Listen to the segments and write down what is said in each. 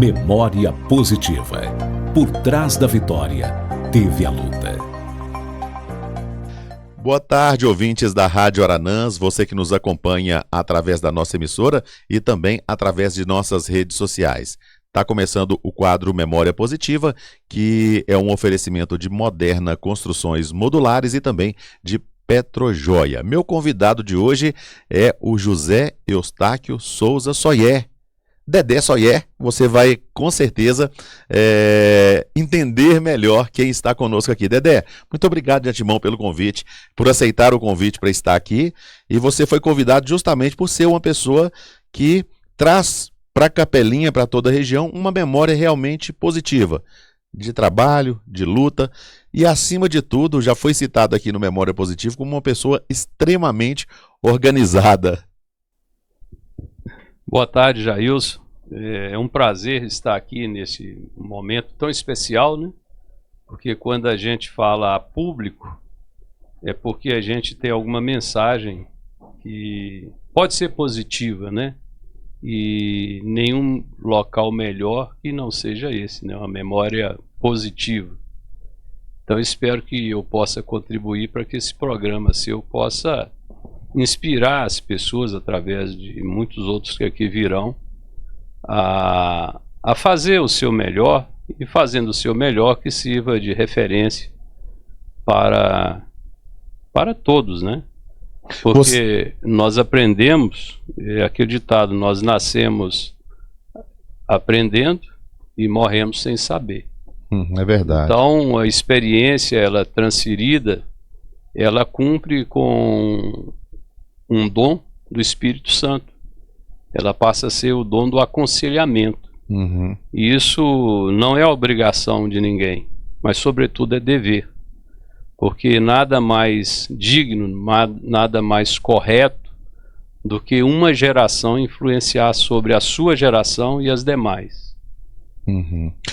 Memória positiva. Por trás da vitória, teve a luta. Boa tarde, ouvintes da Rádio Aranãs, você que nos acompanha através da nossa emissora e também através de nossas redes sociais. Está começando o quadro Memória Positiva, que é um oferecimento de Moderna Construções Modulares e também de Petrojoia. Meu convidado de hoje é o José Eustáquio Souza Soyer. Dedé Soyer, você vai com certeza entender melhor quem está conosco aqui. Dedé, muito obrigado de antemão pelo convite, por aceitar o convite para estar aqui. E você foi convidado justamente por ser uma pessoa que traz para a Capelinha, para toda a região, uma memória realmente positiva, de trabalho, de luta e, acima de tudo, já foi citado aqui no Memória Positiva como uma pessoa extremamente organizada. Boa tarde, Jailson. É um prazer estar aqui nesse momento tão especial, né? Porque quando a gente fala a público, é porque a gente tem alguma mensagem que pode ser positiva, né? E nenhum local melhor que não seja esse, né? Uma memória positiva. Então espero que eu possa contribuir para que esse programa seu possa inspirar as pessoas, através de muitos outros que aqui virão, a fazer o seu melhor, e fazendo o seu melhor que sirva de referência para todos, né? Porque nós aprendemos, é aquele ditado, nós nascemos aprendendo e morremos sem saber. É verdade. Então a experiência, ela transferida, ela cumpre com um dom do Espírito Santo. Ela passa a ser o dom do aconselhamento. E isso não é obrigação de ninguém, mas sobretudo é dever. Porque nada mais digno, nada mais correto do que uma geração influenciar sobre a sua geração e as demais.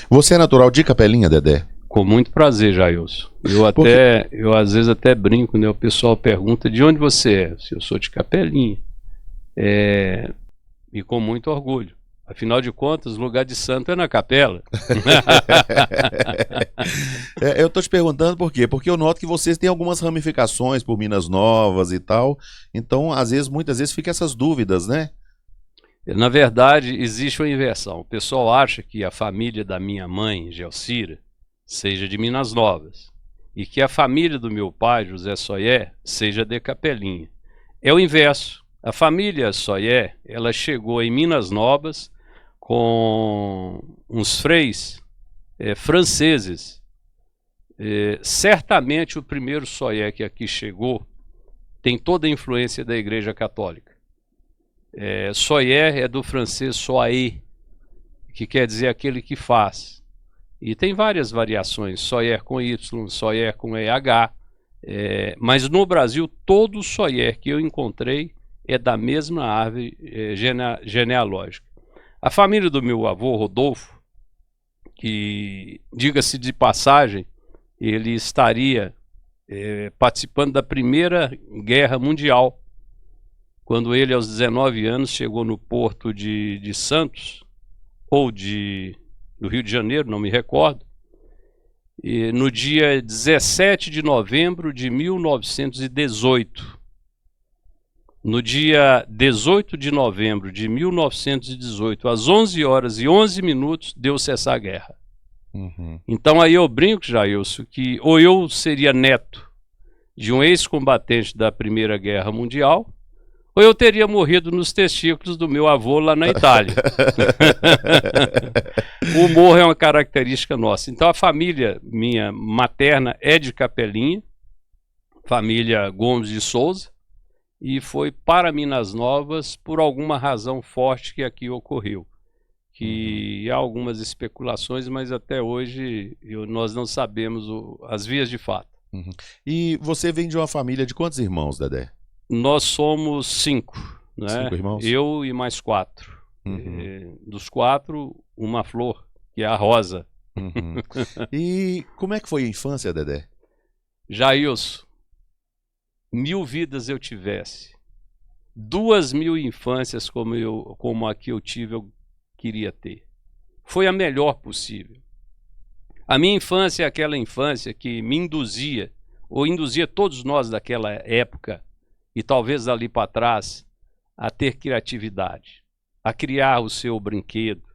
Você é natural de Capelinha, Dedé? Com muito prazer, Jailson. Eu às vezes até brinco, né? O pessoal pergunta de onde você é. Eu sou de Capelinha. E com muito orgulho. Afinal de contas, o lugar de santo é na capela. Eu estou te perguntando por quê? Porque eu noto que vocês têm algumas ramificações por Minas Novas e tal. Então, muitas vezes fica essas dúvidas, né? Na verdade, existe uma inversão. O pessoal acha que a família da minha mãe, Gelcira, seja de Minas Novas, e que a família do meu pai, José Soyer, seja de Capelinha. É o inverso. A família Soyer, ela chegou em Minas Novas com uns freis franceses. Certamente o primeiro Soyer que aqui chegou tem toda a influência da Igreja Católica. Soyer é do francês soyer, que quer dizer aquele que faz. E tem várias variações, Soyer com Y, Soyer com EH, mas no Brasil todo Soyer que eu encontrei é da mesma árvore genealógica. A família do meu avô, Rodolfo, que, diga-se de passagem, ele estaria participando da Primeira Guerra Mundial, quando ele, aos 19 anos, chegou no porto de Santos, ou do Rio de Janeiro, não me recordo, e no dia 17 de novembro de 1918. No dia 18 de novembro de 1918, às 11 horas e 11 minutos, deu cessar a guerra. Então aí eu brinco, Jailson, que ou eu seria neto de um ex-combatente da Primeira Guerra Mundial, ou eu teria morrido nos testículos do meu avô lá na Itália. O humor é uma característica nossa. Então a família minha materna é de Capelinha, família Gomes de Souza, e foi para Minas Novas por alguma razão forte que aqui ocorreu. Que há algumas especulações, mas até hoje nós não sabemos as vias de fato. E você vem de uma família de quantos irmãos, Dedé? Nós somos 5, né? 5 irmãos? Eu e mais 4. Dos 4, uma flor, que é a Rosa. E como é que foi a infância, Dedé? Jailson, 1000 vidas eu tivesse, 2000 infâncias como a que eu tive, eu queria ter. foi a melhor possível. A minha infância é aquela infância que me induzia, ou induzia todos nós daquela época, e talvez dali para trás, a ter criatividade, a criar o seu brinquedo,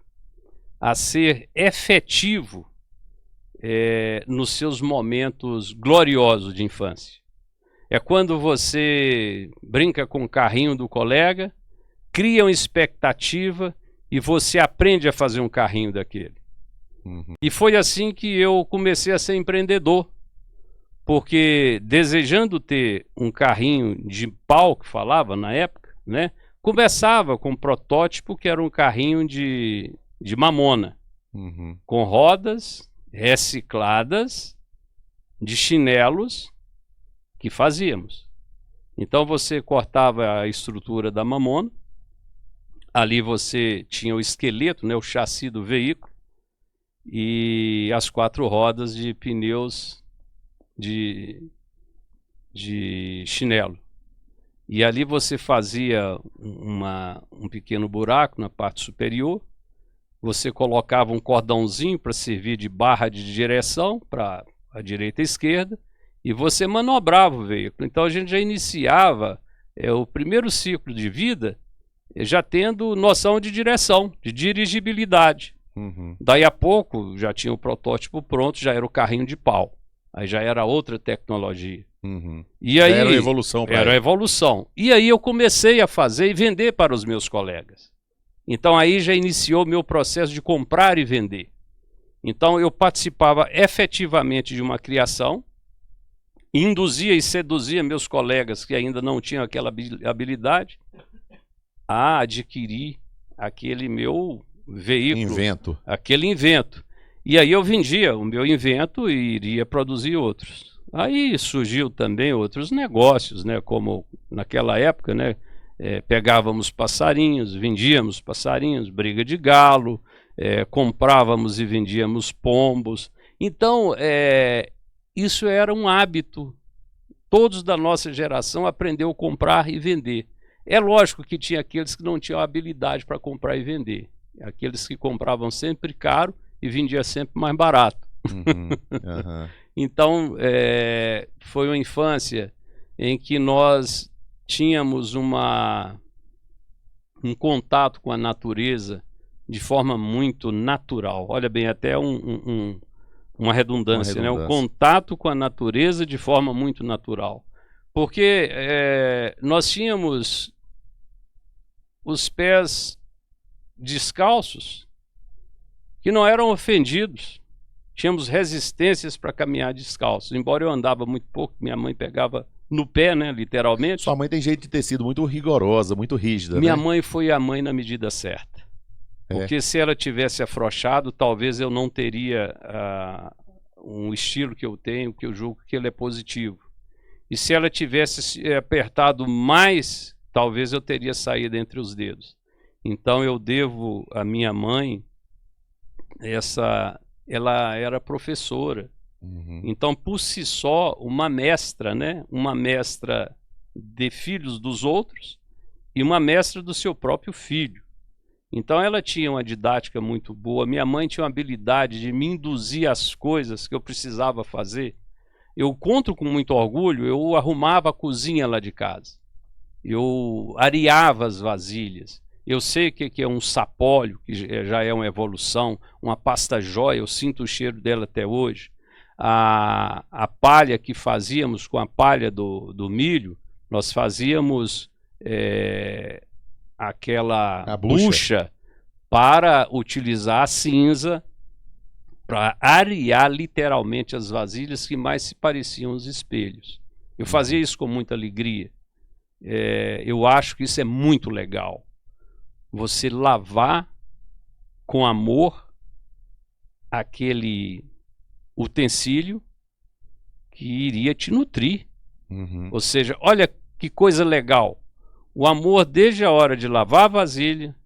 a ser efetivo nos seus momentos gloriosos de infância. É quando você brinca com o carrinho do colega, cria uma expectativa e você aprende a fazer um carrinho daquele. E foi assim que eu comecei a ser empreendedor, porque desejando ter um carrinho de pau, que falava na época, né? Começava com um protótipo que era um carrinho de mamona, com rodas recicladas de chinelos que fazíamos. Então você cortava a estrutura da mamona, ali você tinha o esqueleto, né, o chassi do veículo, e as 4 rodas de pneus de chinelo. E ali você fazia um pequeno buraco na parte superior, você colocava um cordãozinho para servir de barra de direção para a direita e a esquerda, e você manobrava o veículo. Então a gente já iniciava o primeiro ciclo de vida já tendo noção de direção, de dirigibilidade. Daí a pouco já tinha o protótipo pronto, já era o carrinho de pau. Aí já era outra tecnologia. E aí, era a evolução. Era a evolução. E aí eu comecei a fazer e vender para os meus colegas. Então aí já iniciou o meu processo de comprar e vender. Então eu participava efetivamente de uma criação, induzia e seduzia meus colegas que ainda não tinham aquela habilidade a adquirir aquele meu veículo, aquele invento. E aí eu vendia o meu invento e iria produzir outros. Aí surgiu também outros negócios, né? Como naquela época, né? Pegávamos passarinhos, vendíamos passarinhos, briga de galo, comprávamos e vendíamos pombos. Então, isso era um hábito. Todos da nossa geração aprendeu a comprar e vender. É lógico que tinha aqueles que não tinham habilidade para comprar e vender. Aqueles que compravam sempre caro e vendia sempre mais barato. Então, foi uma infância em que nós tínhamos um contato com a natureza de forma muito natural. Olha bem, até uma redundância, né? O contato com a natureza de forma muito natural. Porque nós tínhamos os pés descalços que não eram ofendidos. Tínhamos resistências para caminhar descalço. Embora eu andava muito pouco, minha mãe pegava no pé, né, literalmente. Sua mãe tem jeito de ter sido muito rigorosa, muito rígida, Minha né? mãe foi a mãe na medida certa. Porque se ela tivesse afrouxado, talvez eu não teria um estilo que eu tenho, que eu julgo que ele é positivo. E se ela tivesse apertado mais, talvez eu teria saído entre os dedos. Então eu devo à minha mãe ela era professora. Então, por si só, uma mestra, né? Uma mestra de filhos dos outros e uma mestra do seu próprio filho. Então, ela tinha uma didática muito boa. Minha mãe tinha uma habilidade de me induzir às coisas que eu precisava fazer. Eu conto com muito orgulho, eu arrumava a cozinha lá de casa. Eu areava as vasilhas. Eu sei o que é um sapólio, que já é uma evolução, uma pasta jóia, eu sinto o cheiro dela até hoje. A palha que fazíamos com a palha do milho, nós fazíamos aquela bucha para utilizar a cinza para arear literalmente as vasilhas que mais se pareciam aos espelhos. Eu fazia isso com muita alegria. Eu acho que isso é muito legal. Você lavar com amor aquele utensílio que iria te nutrir. Ou seja, olha que coisa legal. O amor desde a hora de lavar a vasilha,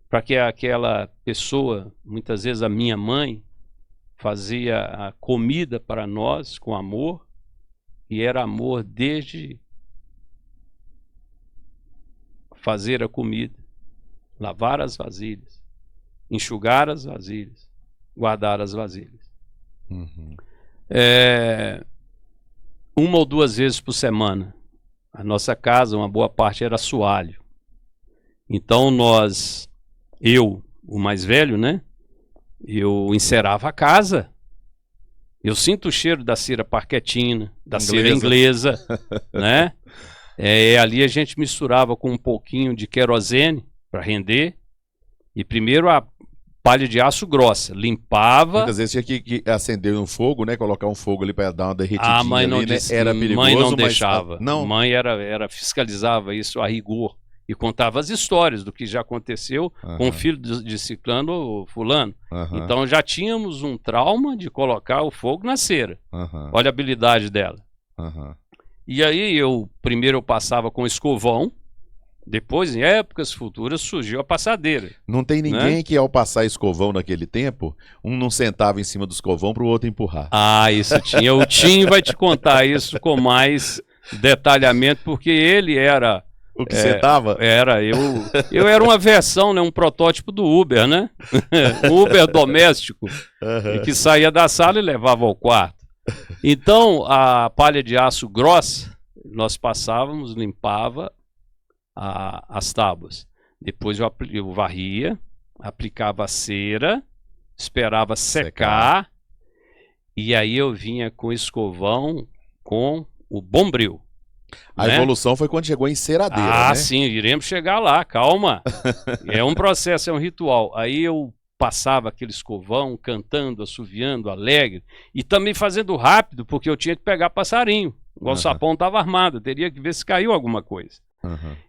para que aquela pessoa, muitas vezes a minha mãe, fazia a comida para nós com amor, e era amor desde fazer a comida, lavar as vasilhas, enxugar as vasilhas, guardar as vasilhas. Uhum. Uma ou duas vezes por semana. A nossa casa, uma boa parte era assoalho. Então eu, o mais velho, né? Eu encerava a casa. Eu sinto o cheiro da cera parquetina, da cera inglesa, né? Ali a gente misturava com um pouquinho de querosene para render. E primeiro a palha de aço grossa, limpava. Muitas vezes tinha que acender um fogo, né? Colocar um fogo ali para dar uma derretidinha A mãe não ali, né? Era perigoso, mãe não mas deixava. não. Mãe fiscalizava isso a rigor e contava as histórias do que já aconteceu com o filho de ciclano ou fulano. Então já tínhamos um trauma de colocar o fogo na cera. Olha a habilidade dela. E aí primeiro eu passava com escovão. Depois, em épocas futuras, surgiu a passadeira. Não tem ninguém que, ao passar escovão naquele tempo, um não sentava em cima do escovão para o outro empurrar. Ah, isso tinha. O Tim vai te contar isso com mais detalhamento, porque ele era... O que sentava? Eu era uma versão, né, um protótipo do Uber, né? Um Uber doméstico, que saía da sala e levava ao quarto. Então, a palha de aço grossa, nós passávamos, limpava as tábuas. Depois eu varria, aplicava a cera, esperava secar, e aí eu vinha com escovão com o Bombril. A evolução foi quando chegou a enceradeira, né? Sim, iremos chegar lá, calma. É um processo, é um ritual. Aí eu passava aquele escovão, cantando, assoviando, alegre, e também fazendo rápido, porque eu tinha que pegar passarinho. O alçapão estava armado, teria que ver se caiu alguma coisa.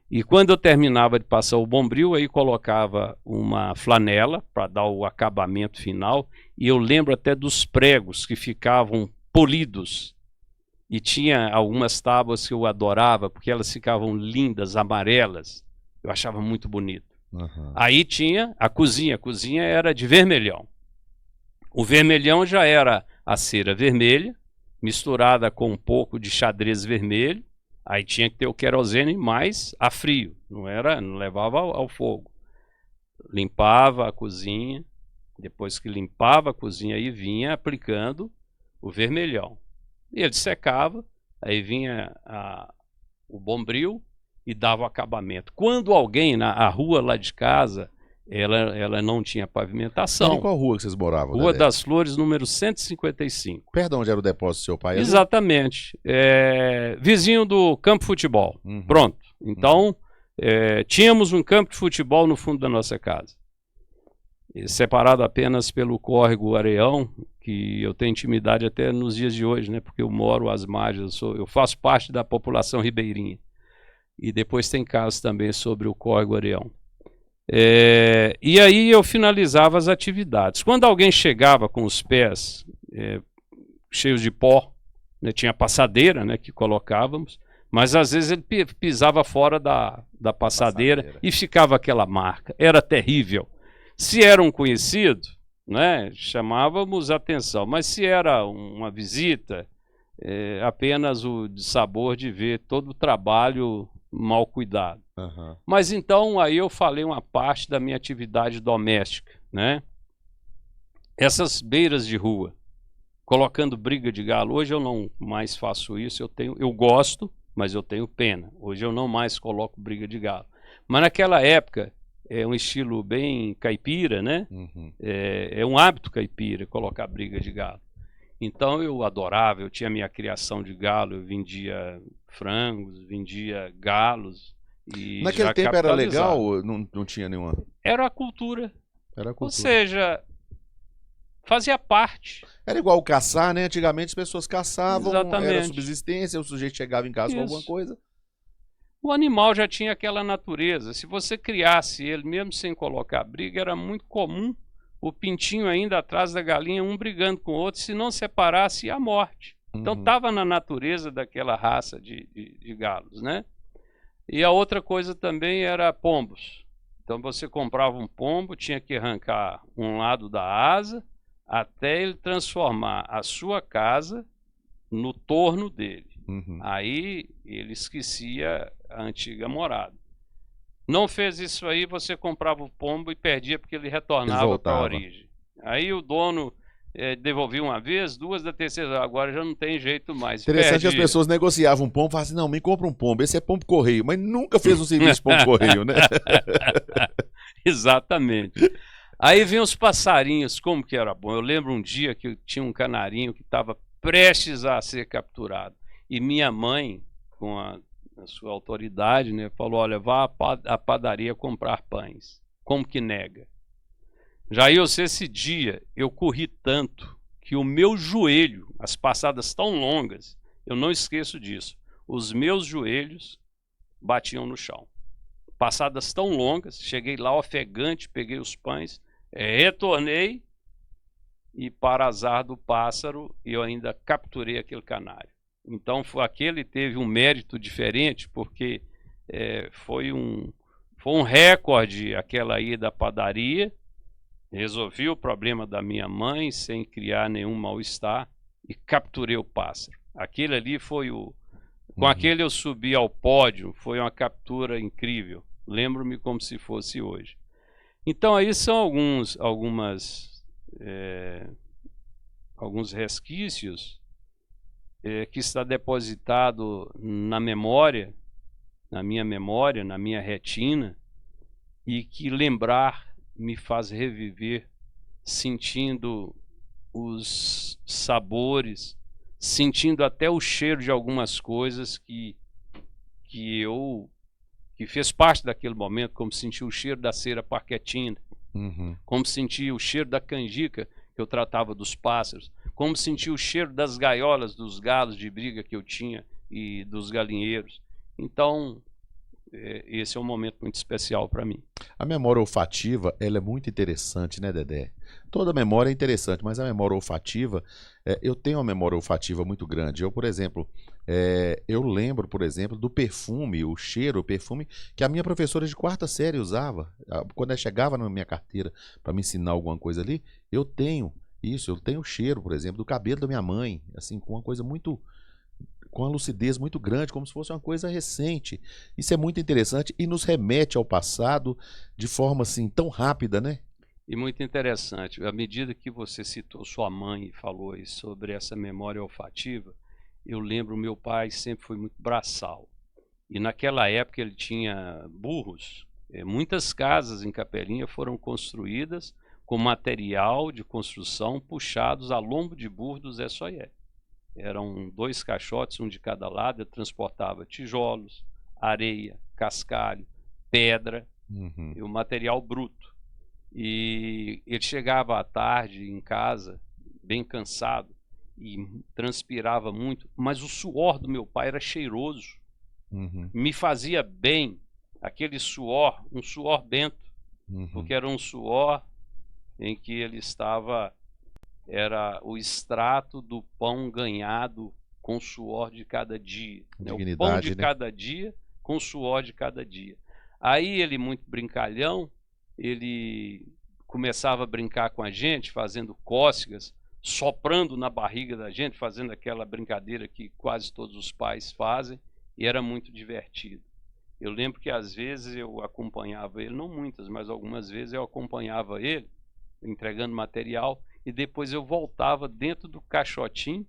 E quando eu terminava de passar o Bombril, aí colocava uma flanela para dar o acabamento final. E eu lembro até dos pregos que ficavam polidos. E tinha algumas tábuas que eu adorava, porque elas ficavam lindas, amarelas. Eu achava muito bonito. Aí tinha a cozinha. A cozinha era de vermelhão. O vermelhão já era a cera vermelha, misturada com um pouco de xadrez vermelho. Aí tinha que ter o querosene mais a frio, não levava ao fogo. Limpava a cozinha, depois que limpava a cozinha, aí vinha aplicando o vermelhão. E ele secava, aí vinha o Bombril e dava o acabamento. Quando alguém na rua lá de casa, ela não tinha pavimentação. Em qual rua que vocês moravam? Rua das Flores, número 155. Perto de onde era o depósito do seu pai? Exatamente. Vizinho do campo de futebol. Pronto. Então, tínhamos um campo de futebol no fundo da nossa casa. Separado apenas pelo córrego Areião, que eu tenho intimidade até nos dias de hoje, né? Porque eu moro às margens, eu faço parte da população ribeirinha. E depois tem casos também sobre o córrego Areião. E aí eu finalizava as atividades. Quando alguém chegava com os pés cheios de pó, né, tinha passadeira, né, que colocávamos, mas às vezes ele pisava fora da passadeira e ficava aquela marca. Era terrível. Se era um conhecido, né, chamávamos atenção, mas se era uma visita, apenas o sabor de ver todo o trabalho mal cuidado. Mas então aí eu falei uma parte da minha atividade doméstica, né? Essas beiras de rua, colocando briga de galo. Hoje eu não mais faço isso, eu gosto, mas eu tenho pena. Hoje eu não mais coloco briga de galo. Mas naquela época é um estilo bem caipira, né? É um hábito caipira colocar briga de galo. Então eu adorava, eu tinha minha criação de galo, eu vendia frangos, vendia galos. E naquele tempo era legal ou não tinha nenhuma? Era a cultura. Ou seja, fazia parte. Era igual caçar, né? Antigamente as pessoas caçavam, exatamente, era subsistência, o sujeito chegava em casa com alguma coisa. O animal já tinha aquela natureza. Se você criasse ele, mesmo sem colocar briga, era muito comum o pintinho ainda atrás da galinha, um brigando com o outro, se não separasse, ia à morte. Então estava na natureza daquela raça de galos, né? E a outra coisa também era pombos. Então você comprava um pombo, tinha que arrancar um lado da asa até ele transformar a sua casa no torno dele. Aí ele esquecia a antiga morada. Não fez isso aí, você comprava o pombo e perdia porque ele Ele retornava para a voltava. origem. Aí o dono devolvia uma vez, duas, da terceira, agora já não tem jeito mais, Interessante que as perdia. pessoas negociavam um pombo, falavam assim, não, me compra um pombo, esse é pombo correio, mas nunca fez um serviço pombo correio, né? Exatamente. Aí vem os passarinhos, como que era bom. Eu lembro um dia que eu tinha um canarinho que estava prestes a ser capturado. E minha mãe, com a sua autoridade, né, falou, olha, vá à padaria comprar pães. Como que nega? Jailson, esse dia eu corri tanto que o meu joelho, as passadas tão longas, eu não esqueço disso, os meus joelhos batiam no chão. Passadas tão longas, cheguei lá ofegante, peguei os pães, retornei e, para azar do pássaro, eu ainda capturei aquele canário. Então, aquele teve um mérito diferente, porque foi um recorde aquela ida à padaria. Resolvi o problema da minha mãe sem criar nenhum mal-estar e capturei o pássaro. Aquele ali foi o... Com aquele eu subi ao pódio, foi uma captura incrível. Lembro-me como se fosse hoje. Então aí são alguns resquícios que está depositado na memória, na minha retina, e que lembrar me faz reviver, sentindo os sabores, sentindo até o cheiro de algumas coisas que fez parte daquele momento, como sentir o cheiro da cera parquetina, como sentir o cheiro da canjica que eu tratava dos pássaros, como sentir o cheiro das gaiolas dos galos de briga que eu tinha e dos galinheiros. Então, esse é um momento muito especial para mim. A memória olfativa, ela é muito interessante, né, Dedé? Toda memória é interessante, mas a memória olfativa, eu tenho uma memória olfativa muito grande. Eu, por exemplo, eu lembro, por exemplo, do perfume, o cheiro, o perfume que a minha professora de quarta série usava. Quando ela chegava na minha carteira para me ensinar alguma coisa ali, eu tenho isso, eu tenho o cheiro, por exemplo, do cabelo da minha mãe, assim, com uma coisa muito... com uma lucidez muito grande, como se fosse uma coisa recente. Isso é muito interessante e nos remete ao passado de forma assim tão rápida, né? E muito interessante. À medida que você citou sua mãe e falou aí sobre essa memória olfativa, eu lembro meu pai sempre foi muito braçal. E naquela época ele tinha burros. Muitas casas em Capelinha foram construídas com material de construção puxados a lombo de burro do Zé Soié. Eram 2 caixotes, um de cada lado, eu transportava tijolos, areia, cascalho, pedra e o material bruto. E ele chegava à tarde em casa, bem cansado, e transpirava muito, mas o suor do meu pai era cheiroso, me fazia bem, aquele suor, um suor bento, porque era um suor em que ele estava... era o extrato do pão ganhado com o suor de cada dia. Né? O pão de cada dia com o suor de cada dia. Aí ele, muito brincalhão, ele começava a brincar com a gente, fazendo cócegas, soprando na barriga da gente, fazendo aquela brincadeira que quase todos os pais fazem, e era muito divertido. Eu lembro que às vezes eu acompanhava ele, não muitas, mas algumas vezes eu acompanhava ele, entregando material, e depois eu voltava dentro do caixotinho,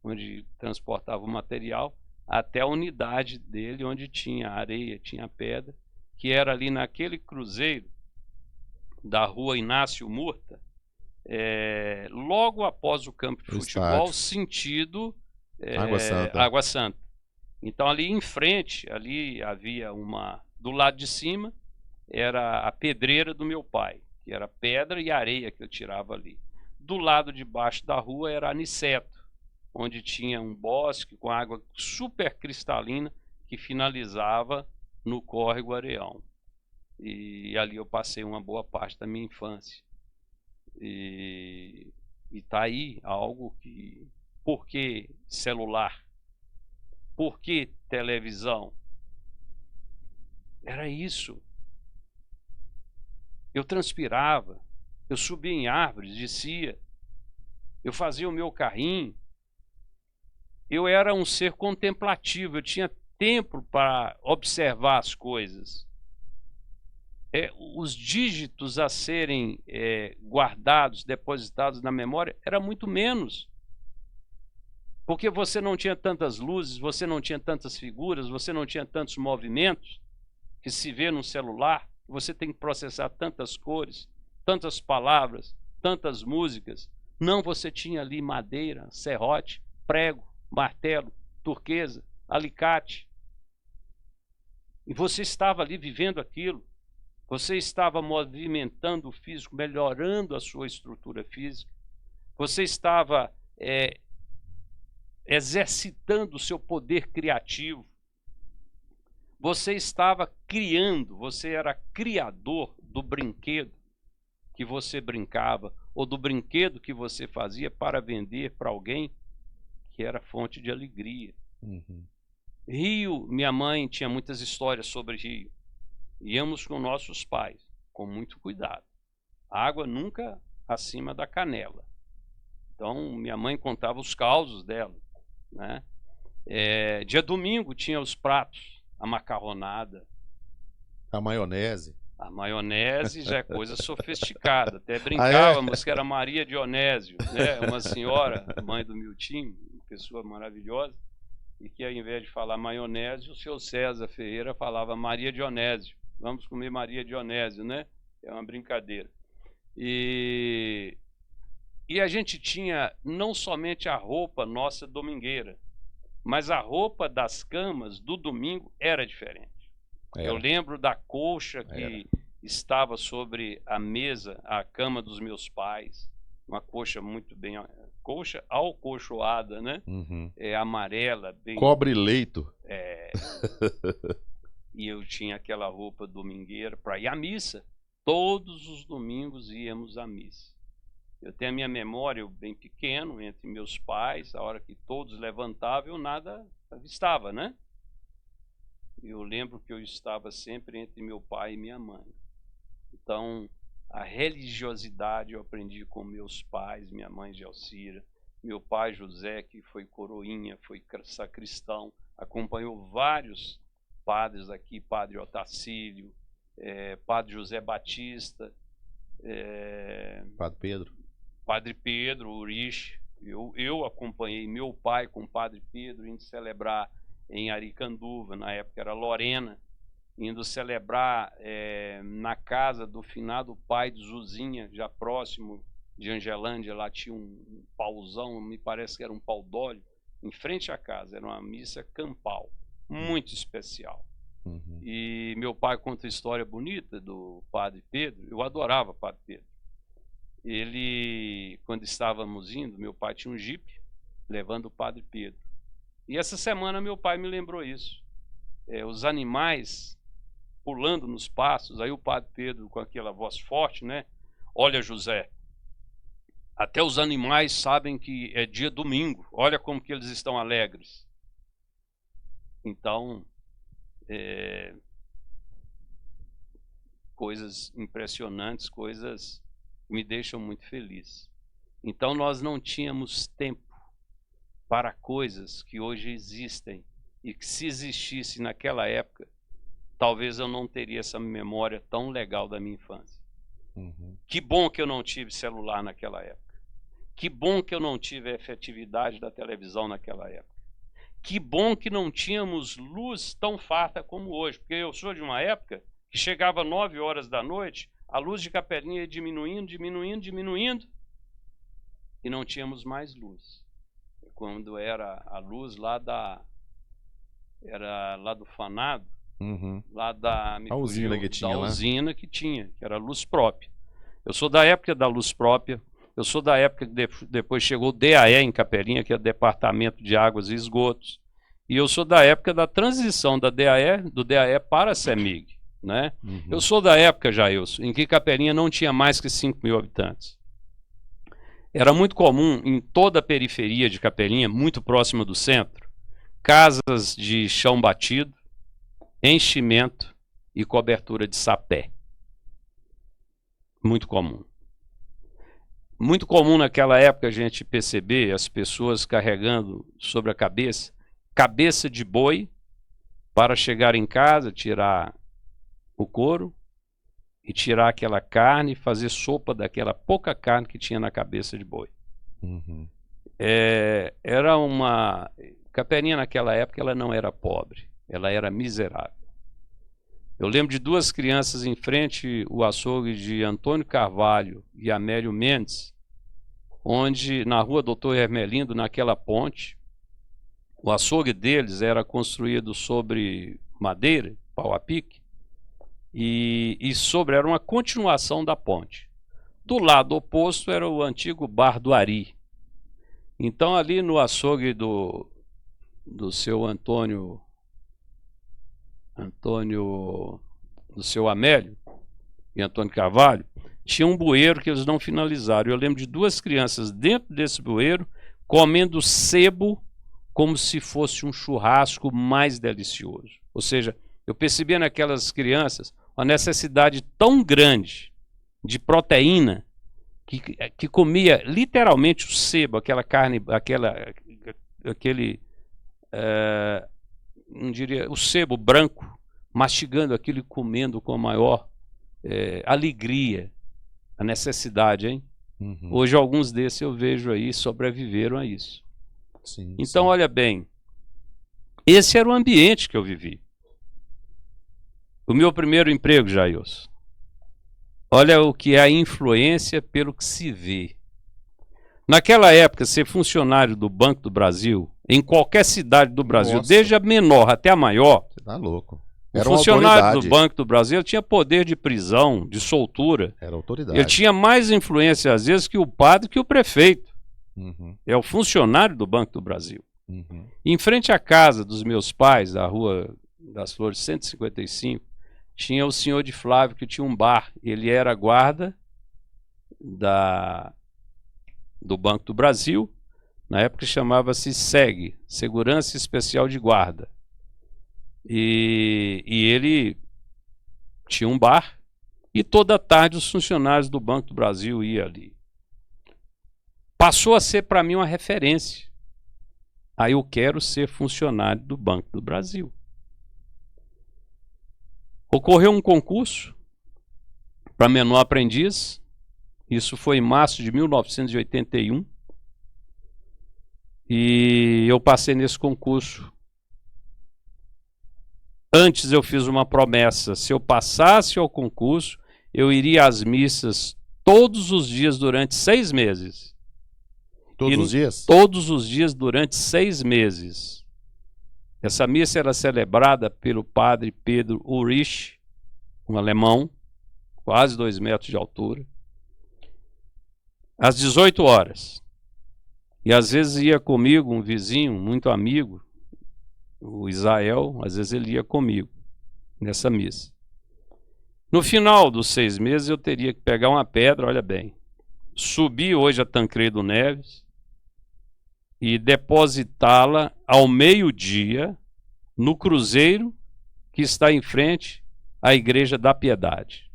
onde transportava o material, até a unidade dele, onde tinha areia, tinha pedra, que era ali naquele cruzeiro da rua Inácio Murta, logo após o campo de futebol, sentido Água Santa. Então ali em frente, ali havia do lado de cima, era a pedreira do meu pai, que era pedra e areia que eu tirava ali. Do lado de baixo da rua era Aniceto, onde tinha um bosque com água super cristalina que finalizava no córrego Areão. E ali eu passei uma boa parte da minha infância. E tá aí algo que... Por que celular? Por que televisão? Era isso. Eu transpirava, eu subia em árvores, descia, eu fazia o meu carrinho. Eu era um ser contemplativo, eu tinha tempo para observar as coisas. os dígitos a serem guardados, depositados na memória, era muito menos. Porque você não tinha tantas luzes, você não tinha tantas figuras, você não tinha tantos movimentos que se vê no celular. Você tem que processar tantas cores, tantas palavras, tantas músicas. Não, você tinha ali madeira, serrote, prego, martelo, turquesa, alicate. E você estava ali vivendo aquilo. Você estava movimentando o físico, melhorando a sua estrutura física. Você estava exercitando o seu poder criativo. Você estava criando, você era criador do brinquedo que você brincava, ou do brinquedo que você fazia para vender para alguém, que era fonte de alegria. Uhum. Rio, minha mãe tinha muitas histórias sobre rio. Íamos com nossos pais, com muito cuidado. Água nunca acima da canela. Então, minha mãe contava os causos dela, né? Dia domingo tinha os pratos, a macarronada. A maionese. A maionese já é coisa sofisticada. Até brincávamos que era Maria Dionésio, né? Uma senhora, mãe do Miltinho, uma pessoa maravilhosa, e que ao invés de falar maionese, o seu César Ferreira falava Maria Dionésio. Vamos comer Maria Dionésio, né? É uma brincadeira. E a gente tinha não somente a roupa nossa domingueira, mas a roupa das camas do domingo era diferente. Eu lembro da colcha que estava sobre a mesa, a cama dos meus pais, uma colcha muito bem, colcha alcolchoada, né? Uhum. Amarela, bem... Cobre leito. E eu tinha aquela roupa domingueira para ir à missa. Todos os domingos íamos à missa. Eu tenho a minha memória, eu bem pequeno, entre meus pais, a hora que todos levantavam, eu nada avistava, né? Eu lembro que eu estava sempre entre meu pai e minha mãe. Então, a religiosidade eu aprendi com meus pais, minha mãe Gelcira, meu pai José, que foi coroinha, foi sacristão, acompanhou vários padres aqui, padre Otacílio, padre José Batista, Padre Pedro, Urich. Eu acompanhei meu pai com o Padre Pedro indo celebrar em Aricanduva, na época era Lorena, indo celebrar na casa do finado pai de Zuzinha, já próximo de Angelândia. Lá tinha um pauzão, me parece que era um pau d'óleo, em frente à casa. Era uma missa campal, muito especial. Uhum. E meu pai conta a história bonita do Padre Pedro. Eu adorava o Padre Pedro. Ele, quando estávamos indo, meu pai tinha um jipe levando o Padre Pedro. E essa semana meu pai me lembrou isso. Os animais pulando nos pastos, aí o Padre Pedro com aquela voz forte, né? Olha, José, até os animais sabem que é dia domingo. Olha como que eles estão alegres. Então, coisas impressionantes, coisas que me deixam muito feliz. Então nós não tínhamos tempo para coisas que hoje existem e que, se existisse naquela época, talvez eu não teria essa memória tão legal da minha infância. Uhum. Que bom que eu não tive celular naquela época. Que bom que eu não tive a efetividade da televisão naquela época. Que bom que não tínhamos luz tão farta como hoje, porque eu sou de uma época que chegava 9 horas da noite, a luz de Capelinha ia diminuindo, e não tínhamos mais luz. Quando era a luz lá do Fanado, uhum. lá da usina que tinha, usina que tinha, que era luz própria. Eu sou da época da luz própria. Eu sou da época que depois chegou o DAE em Capelinha, que é o Departamento de Águas e Esgotos. E eu sou da época da transição do DAE para a CEMIG, né? Uhum. Eu sou da época, Jailson, em que Capelinha não tinha mais que 5.000 habitantes. Era muito comum em toda a periferia de Capelinha, muito próxima do centro, casas de chão batido, enchimento e cobertura de sapé. Muito comum. Muito comum naquela época a gente perceber as pessoas carregando sobre a cabeça de boi para chegar em casa, tirar o couro e tirar aquela carne e fazer sopa daquela pouca carne que tinha na cabeça de boi. Uhum. Era uma... Caperinha naquela época ela não era pobre, ela era miserável. Eu lembro de duas crianças em frente ao açougue de Antônio Carvalho e Amélio Mendes, onde na rua Doutor Hermelindo, naquela ponte, o açougue deles era construído sobre madeira, pau a pique, e era uma continuação da ponte. Do lado oposto era o antigo bar do Ari. Então ali no açougue do seu do seu Amélio e Antônio Carvalho, tinha um bueiro que eles não finalizaram. Eu lembro de duas crianças dentro desse bueiro comendo sebo como se fosse um churrasco mais delicioso. Ou seja, eu percebia naquelas crianças uma necessidade tão grande de proteína que comia literalmente o sebo, aquela carne, não diria, o sebo branco, mastigando aquilo e comendo com a maior alegria, a necessidade, hein? Uhum. Hoje alguns desses eu vejo aí sobreviveram a isso. Sim, Então, sim. olha bem, esse era o ambiente que eu vivi. O meu primeiro emprego, Jailson. Olha o que é a influência pelo que se vê. Naquela época, ser funcionário do Banco do Brasil, em qualquer cidade do Brasil, Nossa. desde a menor até a maior, Você tá louco. o Era uma funcionário autoridade. do Banco do Brasil tinha poder de prisão, de soltura. Era autoridade. Ele tinha mais influência, às vezes, que o padre, que o prefeito. Uhum. É o funcionário do Banco do Brasil. Uhum. Em frente à casa dos meus pais, da Rua das Flores 155, tinha o senhor de Flávio, que tinha um bar. Ele era guarda do Banco do Brasil. Na época chamava-se SEG, Segurança Especial de Guarda. E ele tinha um bar e toda tarde os funcionários do Banco do Brasil iam ali. Passou a ser para mim uma referência. Aí eu quero ser funcionário do Banco do Brasil. Ocorreu um concurso para menor aprendiz. Isso foi em março de 1981. E eu passei nesse concurso. Antes eu fiz uma promessa. Se eu passasse ao concurso, eu iria às missas todos os dias durante 6 meses. Todos os dias? Todos os dias durante 6 meses. Essa missa era celebrada pelo padre Pedro Ulrich, um alemão, quase 2 metros de altura, às 18 horas. E às vezes ia comigo um vizinho, muito amigo, o Israel, às vezes ele ia comigo nessa missa. No final dos 6 meses eu teria que pegar uma pedra, olha bem, subir hoje a Tancredo Neves e depositá-la ao meio-dia no cruzeiro que está em frente à Igreja da Piedade.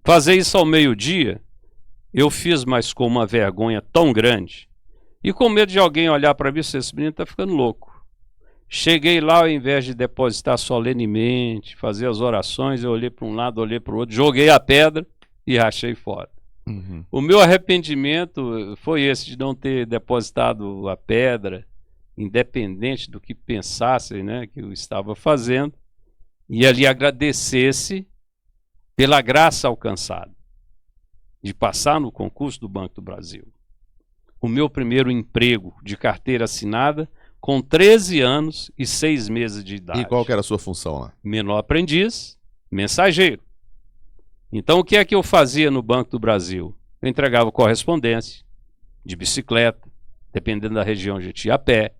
Fazer isso ao meio-dia, eu fiz, mas com uma vergonha tão grande e com medo de alguém olhar para mim e dizer, esse menino está ficando louco. Cheguei lá, ao invés de depositar solenemente, fazer as orações, eu olhei para um lado, olhei para o outro, joguei a pedra e rachei fora. Uhum. O meu arrependimento foi esse, de não ter depositado a pedra, independente do que pensasse, né, que eu estava fazendo, e ali agradecesse pela graça alcançada, de passar no concurso do Banco do Brasil. O meu primeiro emprego de carteira assinada, com 13 anos e 6 meses de idade. E qual que era a sua função lá? Menor aprendiz, mensageiro. Então o que é que eu fazia no Banco do Brasil? Eu entregava correspondência, de bicicleta, dependendo da região a gente ia a pé.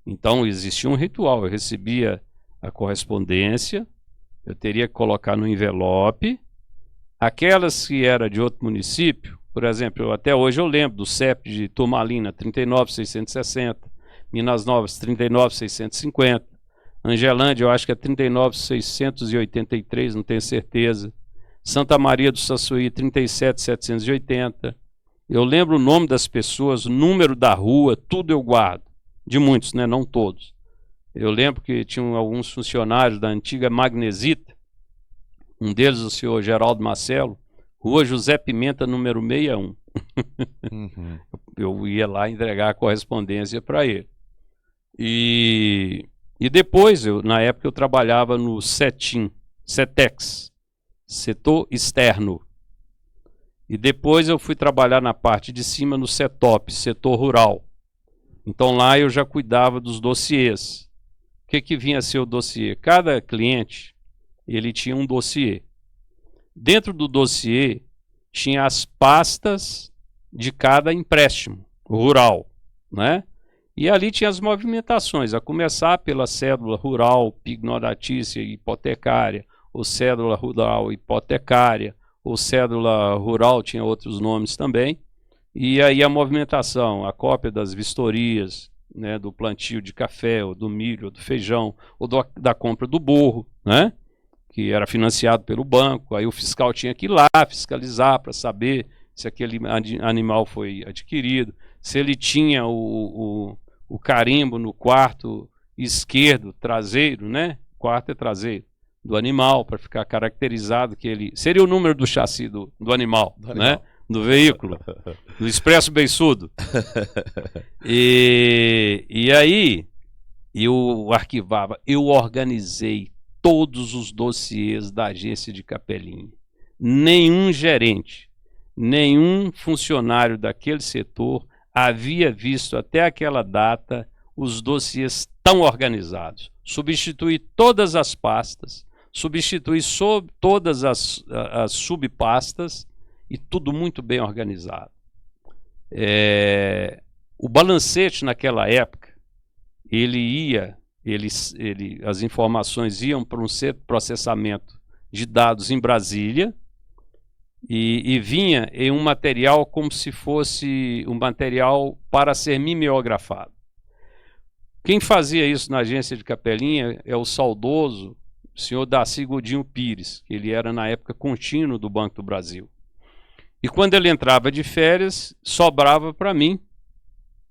Então existia um ritual, eu recebia a correspondência, eu teria que colocar no envelope. Aquelas que eram de outro município, por exemplo, até hoje eu lembro do CEP de Turmalina, 39.660, Minas Novas, 39.650, Angelândia, eu acho que é 39.683, não tenho certeza. Santa Maria do Saçuí, 37.780. Eu lembro o nome das pessoas, o número da rua, tudo eu guardo. De muitos, né? Não todos. Eu lembro que tinham alguns funcionários da antiga Magnesita, Um deles, o senhor Geraldo Marcelo, Rua José Pimenta, número 61. Uhum. Eu ia lá entregar a correspondência para ele. E depois, na época, eu trabalhava no CETEX, setor externo. E depois eu fui trabalhar na parte de cima no CETOP, setor rural. Então lá eu já cuidava dos dossiês. O que vinha a ser o dossiê? Cada cliente, ele tinha um dossiê. Dentro do dossiê, tinha as pastas de cada empréstimo rural, né? E ali tinha as movimentações, a começar pela cédula rural pignoratícia e hipotecária, ou cédula rural hipotecária, ou cédula rural, tinha outros nomes também. E aí a movimentação, a cópia das vistorias, né, do plantio de café, ou do milho, ou do feijão, ou da compra do burro, né, que era financiado pelo banco. Aí o fiscal tinha que ir lá fiscalizar para saber se aquele animal foi adquirido, se ele tinha o carimbo no quarto esquerdo, traseiro, né, quarto é traseiro, do animal, para ficar caracterizado que ele... Seria o número do chassi do animal, né? Do veículo, do Expresso Beiçudo. E aí, eu arquivava, eu organizei todos os dossiês da agência de Capelinha. Nenhum gerente, nenhum funcionário daquele setor havia visto até aquela data os dossiês tão organizados. Substituí todas as pastas, substituí todas as subpastas e tudo muito bem organizado. O balancete naquela época, as informações iam para um centro de processamento de dados em Brasília e vinha em um material como se fosse um material para ser mimeografado. Quem fazia isso na agência de Capelinha é o saudoso senhor Darcy Godinho Pires, que ele era na época contínuo do Banco do Brasil. E quando ele entrava de férias, sobrava para mim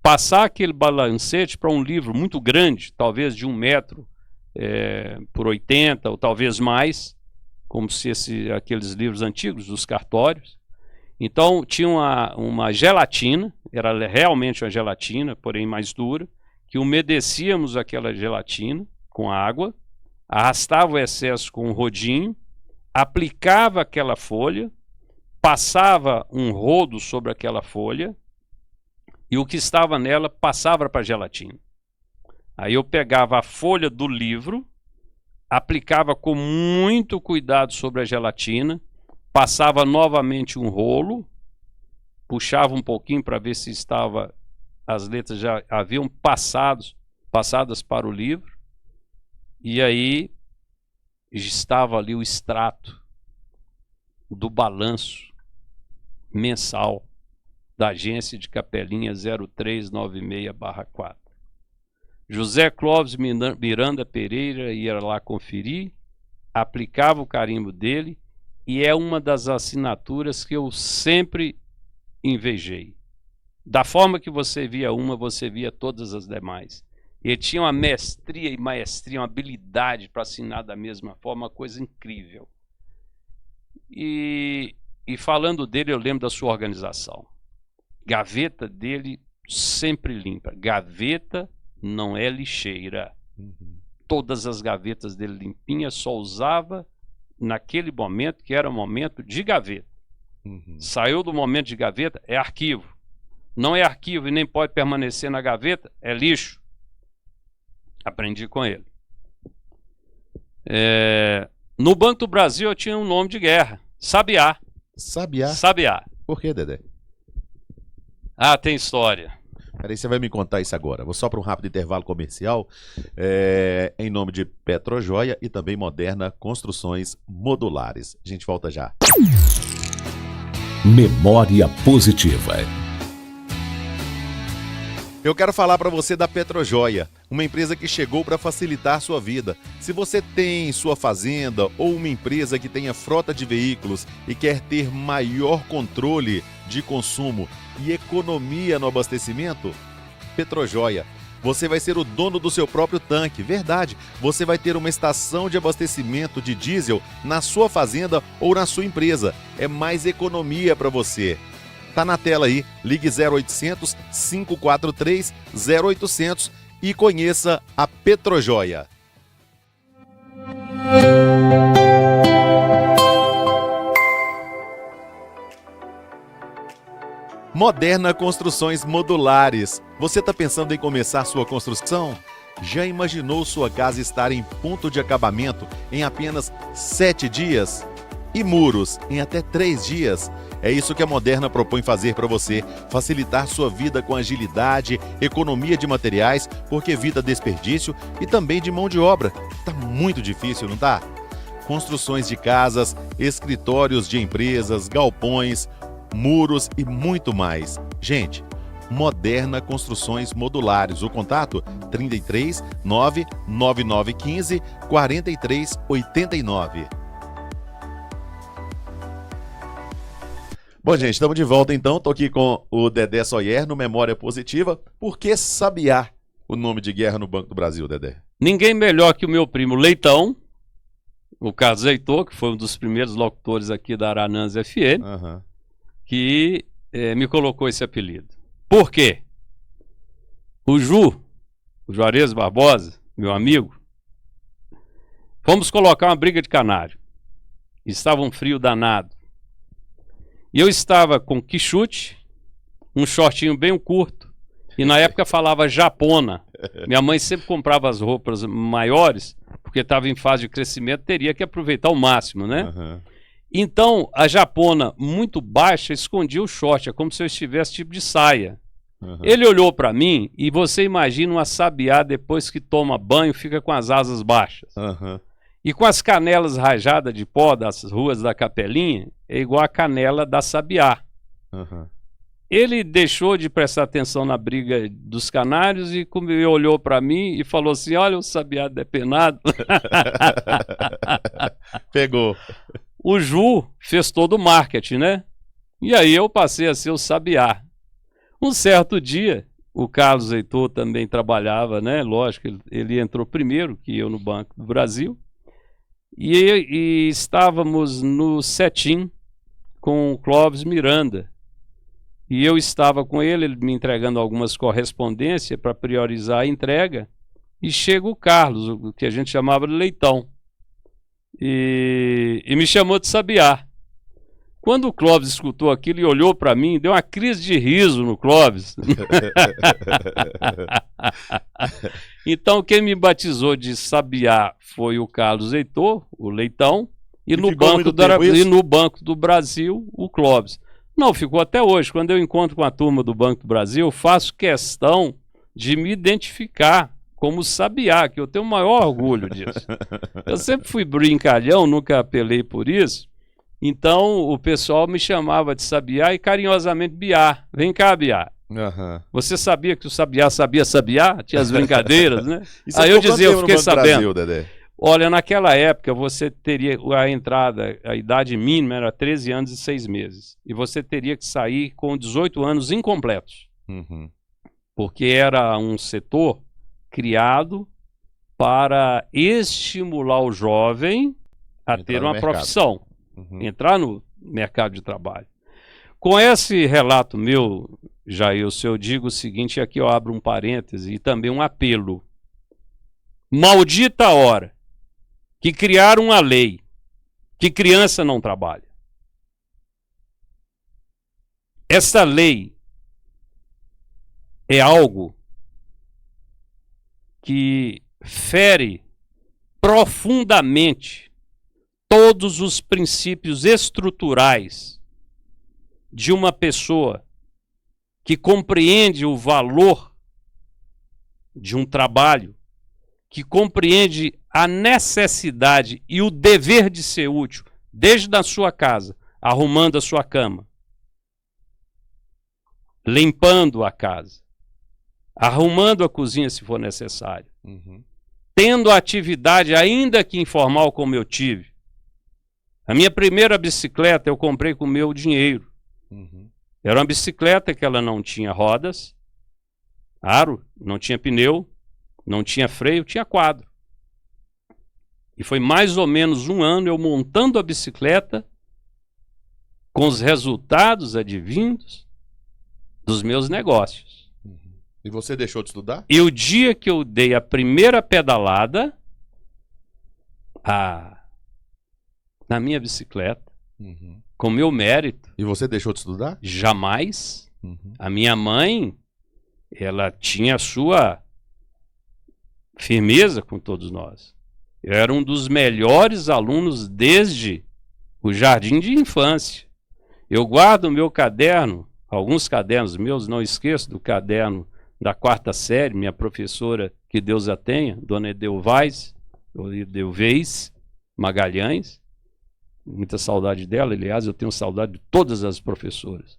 passar aquele balancete para um livro muito grande, talvez de 1 metro por 80, ou talvez mais, como se aqueles livros antigos dos cartórios. Então tinha uma gelatina, era realmente uma gelatina, porém mais dura, que umedecíamos aquela gelatina com água, arrastava o excesso com um rodinho, aplicava aquela folha, passava um rodo sobre aquela folha e o que estava nela passava para a gelatina. Aí eu pegava a folha do livro, aplicava com muito cuidado sobre a gelatina, passava novamente um rolo, puxava um pouquinho para ver se as letras já haviam passadas para o livro, e aí estava ali o extrato do balanço mensal da agência de Capelinha 0396/4. José Clóvis Miranda Pereira ia lá conferir, aplicava o carimbo dele, e é uma das assinaturas que eu sempre invejei. Da forma que você via uma, você via todas as demais. Ele tinha uma mestria e maestria, uma habilidade para assinar da mesma forma, uma coisa incrível. E falando dele, eu lembro da sua organização. Gaveta dele sempre limpa. Gaveta não é lixeira. Uhum. Todas as gavetas dele limpinhas, só usava naquele momento que era momento de gaveta. Uhum. Saiu do momento de gaveta, é arquivo. Não é arquivo e nem pode permanecer na gaveta, é lixo. Aprendi com ele. No Banco do Brasil eu tinha um nome de guerra, Sabiá. Sabiá? Por que, Dedé? Ah, tem história. Peraí, você vai me contar isso agora. Vou só para um rápido intervalo comercial. Em nome de Petrojoia e também Moderna Construções Modulares. A gente volta já. Memória positiva. Eu quero falar para você da Petrojoia, uma empresa que chegou para facilitar sua vida. Se você tem sua fazenda ou uma empresa que tenha frota de veículos e quer ter maior controle de consumo e economia no abastecimento, Petrojoia. Você vai ser o dono do seu próprio tanque, verdade. Você vai ter uma estação de abastecimento de diesel na sua fazenda ou na sua empresa. É mais economia para você. Tá na tela aí, ligue 0800 543 0800 e conheça a Petrojoia. Moderna Construções Modulares. Você está pensando em começar sua construção? Já imaginou sua casa estar em ponto de acabamento em apenas 7 dias? E muros em até 3 dias? É isso que a Moderna propõe fazer para você, facilitar sua vida com agilidade, economia de materiais, porque evita desperdício e também de mão de obra. Tá muito difícil, não tá? Construções de casas, escritórios de empresas, galpões, muros e muito mais. Gente, Moderna Construções Modulares. O contato 33 99915 4389. Bom, gente, estamos de volta então. Estou aqui com o Dedé Soyer no Memória Positiva. Por que Sabiá, o nome de guerra no Banco do Brasil, Dedé? Ninguém melhor que o meu primo Leitão, o Carlos Heitor, que foi um dos primeiros locutores aqui da Aranãs FM, que me colocou esse apelido. Por quê? O Juarez Barbosa, meu amigo, fomos colocar uma briga de canário. Estava um frio danado. E eu estava com quichute, um shortinho bem curto, e na época falava japona. Minha mãe sempre comprava as roupas maiores, porque estava em fase de crescimento, teria que aproveitar ao máximo, né? Então, a japona muito baixa escondia o short, é como se eu estivesse tipo de saia. Ele olhou para mim e você imagina uma sabiá depois que toma banho, fica com as asas baixas. E com as canelas rajadas de pó das ruas da Capelinha, é igual a canela da sabiá. Ele deixou de prestar atenção na briga dos canários e olhou para mim e falou assim, olha o sabiá depenado. Pegou. O Ju fez todo o marketing, né? E aí eu passei a ser o sabiá. Um certo dia, o Carlos Heitor também trabalhava, né? Lógico, ele entrou primeiro que eu no Banco do Brasil. E estávamos no Cetim com o Clóvis Miranda. E eu estava com ele me entregando algumas correspondências para priorizar a entrega. E chega o Carlos, o que a gente chamava de Leitão. E me chamou de sabiá. Quando o Clóvis escutou aquilo e olhou para mim, deu uma crise de riso no Clóvis. Então, quem me batizou de sabiá foi o Carlos Heitor, o Leitão, e no Banco do Brasil, o Clóvis. Não, ficou até hoje. Quando eu encontro com a turma do Banco do Brasil, eu faço questão de me identificar como sabiá, que eu tenho o maior orgulho disso. Eu sempre fui brincalhão, nunca apelei por isso. Então, o pessoal me chamava de sabiá e carinhosamente Biá. Vem cá, Biá. Você sabia que o sabiá sabia sabiá? Tinha as brincadeiras, né? Aí eu dizia, eu fiquei sabendo. Brasil, olha, naquela época você teria a entrada, a idade mínima era 13 anos e 6 meses. E você teria que sair com 18 anos incompletos. Porque era um setor criado para estimular o jovem a ter uma profissão. Entrar no mercado de trabalho. Com esse relato meu, Jailson, eu digo o seguinte, aqui eu abro um parêntese e também um apelo. Maldita hora que criaram uma lei que criança não trabalha. Essa lei é algo que fere profundamente todos os princípios estruturais de uma pessoa que compreende o valor de um trabalho, que compreende a necessidade e o dever de ser útil, desde a sua casa, arrumando a sua cama, limpando a casa, arrumando a cozinha se for necessário, tendo a atividade, ainda que informal como eu tive. A minha primeira bicicleta eu comprei com o meu dinheiro. Era uma bicicleta que ela não tinha rodas, Aro, não tinha pneu, não tinha freio, tinha quadro. E foi mais ou menos um ano eu montando a bicicleta com os resultados advindos dos meus negócios. E você deixou de estudar? E o dia que eu dei a primeira pedalada na minha bicicleta, com meu mérito... E você deixou de estudar? Jamais. A minha mãe, ela tinha a sua firmeza com todos nós. Eu era um dos melhores alunos desde o jardim de infância. Eu guardo o meu caderno, alguns cadernos meus, não esqueço do caderno da 4ª série, minha professora, que Deus a tenha, Dona Edelvez Magalhães. Muita saudade dela, aliás, eu tenho saudade de todas as professoras.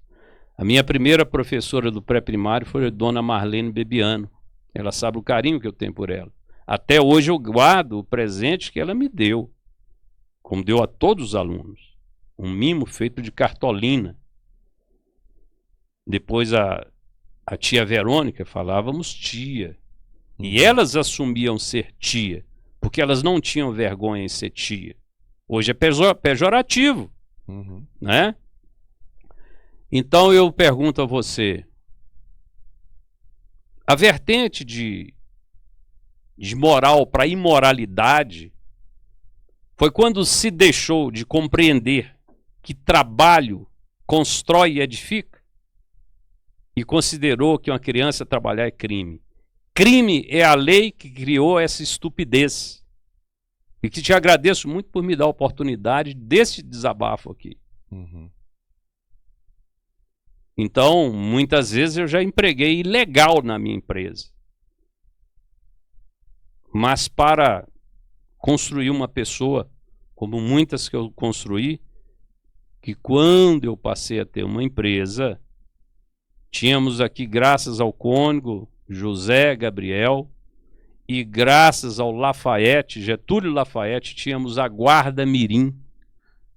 A minha primeira professora do pré-primário foi a Dona Marlene Bebiano. Ela sabe o carinho que eu tenho por ela. Até hoje eu guardo o presente que ela me deu, como deu a todos os alunos. Um mimo feito de cartolina. Depois a tia Verônica, falávamos tia. E elas assumiam ser tia, porque elas não tinham vergonha em ser tia. Hoje é pejorativo, né? Então eu pergunto a você, a vertente de moral para imoralidade foi quando se deixou de compreender que trabalho constrói e edifica e considerou que uma criança trabalhar é crime. Crime é a lei que criou essa estupidez. E que te agradeço muito por me dar a oportunidade desse desabafo aqui. Então, muitas vezes eu já empreguei ilegal na minha empresa. Mas para construir uma pessoa, como muitas que eu construí, que quando eu passei a ter uma empresa, tínhamos aqui, graças ao cônego José Gabriel, e graças ao Lafayette, Getúlio Lafayette, tínhamos a Guarda Mirim.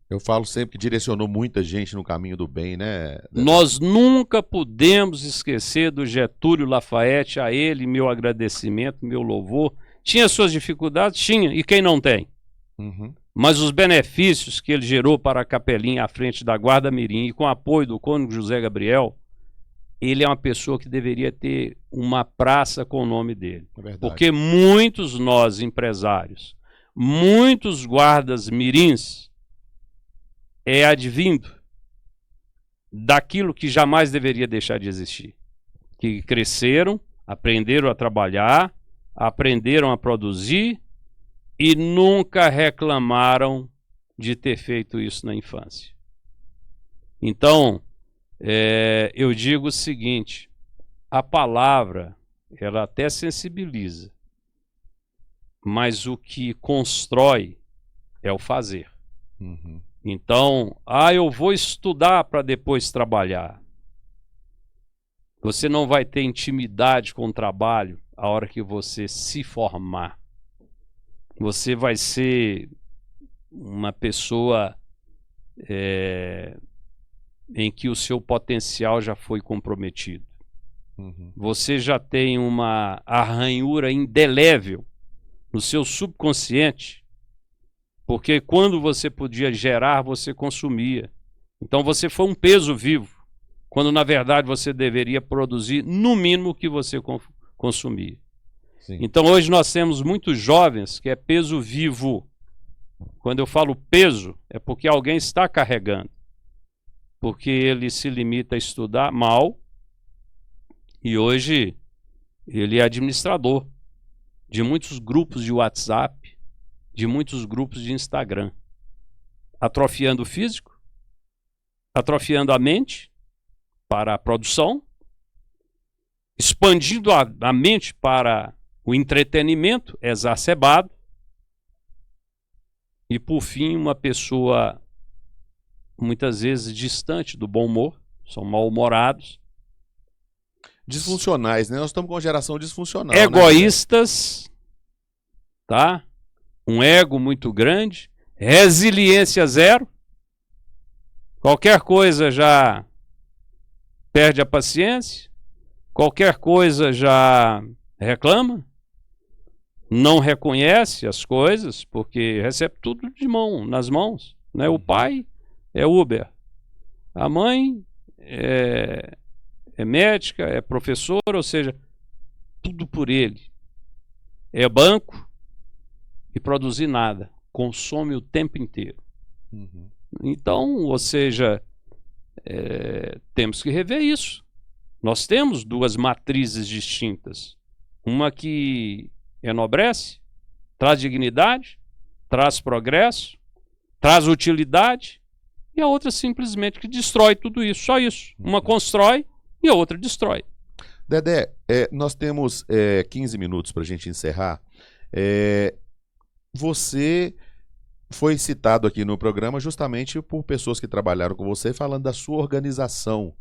Eu falo sempre que direcionou muita gente no caminho do bem, né? Nós nunca podemos esquecer do Getúlio Lafayette, a ele meu agradecimento, meu louvor. Tinha suas dificuldades? Tinha, e quem não tem? Mas os benefícios que ele gerou para a Capelinha à frente da Guarda Mirim e com o apoio do cônego José Gabriel, ele é uma pessoa que deveria ter uma praça com o nome dele. Porque muitos nós, empresários, muitos guardas mirins, é advindo daquilo que jamais deveria deixar de existir. Que cresceram, aprenderam a trabalhar, aprenderam a produzir e nunca reclamaram de ter feito isso na infância. Então, eu digo o seguinte, a palavra, ela até sensibiliza, mas o que constrói é o fazer. Então, eu vou estudar para depois trabalhar. Você não vai ter intimidade com o trabalho a hora que você se formar. Você vai ser uma pessoa em que o seu potencial já foi comprometido. Você já tem uma arranhura indelével no seu subconsciente, porque quando você podia gerar, você consumia. Então você foi um peso vivo, quando na verdade você deveria produzir no mínimo o que você consumia. Sim. Então hoje nós temos muitos jovens que é peso vivo. Quando eu falo peso, é porque alguém está carregando. Porque ele se limita a estudar mal e hoje ele é administrador de muitos grupos de WhatsApp, de muitos grupos de Instagram, atrofiando o físico, atrofiando a mente para a produção, expandindo a mente para o entretenimento exacerbado e, por fim, uma pessoa muitas vezes distante do bom humor, são mal-humorados. Disfuncionais, né? Nós estamos com uma geração disfuncional. Egoístas, tá? Um ego muito grande, resiliência zero. Qualquer coisa já perde a paciência. qualquer coisa já reclama, não reconhece as coisas, porque recebe tudo nas mãos, né? O pai é Uber, a mãe é médica, é professora, ou seja, tudo por ele. É banco e produzir nada, consome o tempo inteiro. Então, ou seja, temos que rever isso. Nós temos duas matrizes distintas. Uma que enobrece, traz dignidade, traz progresso, traz utilidade, e a outra simplesmente que destrói tudo isso, só isso. Uma constrói e a outra destrói. Dedé, nós temos 15 minutos para a gente encerrar. Você foi citado aqui no programa justamente por pessoas que trabalharam com você, falando da sua organização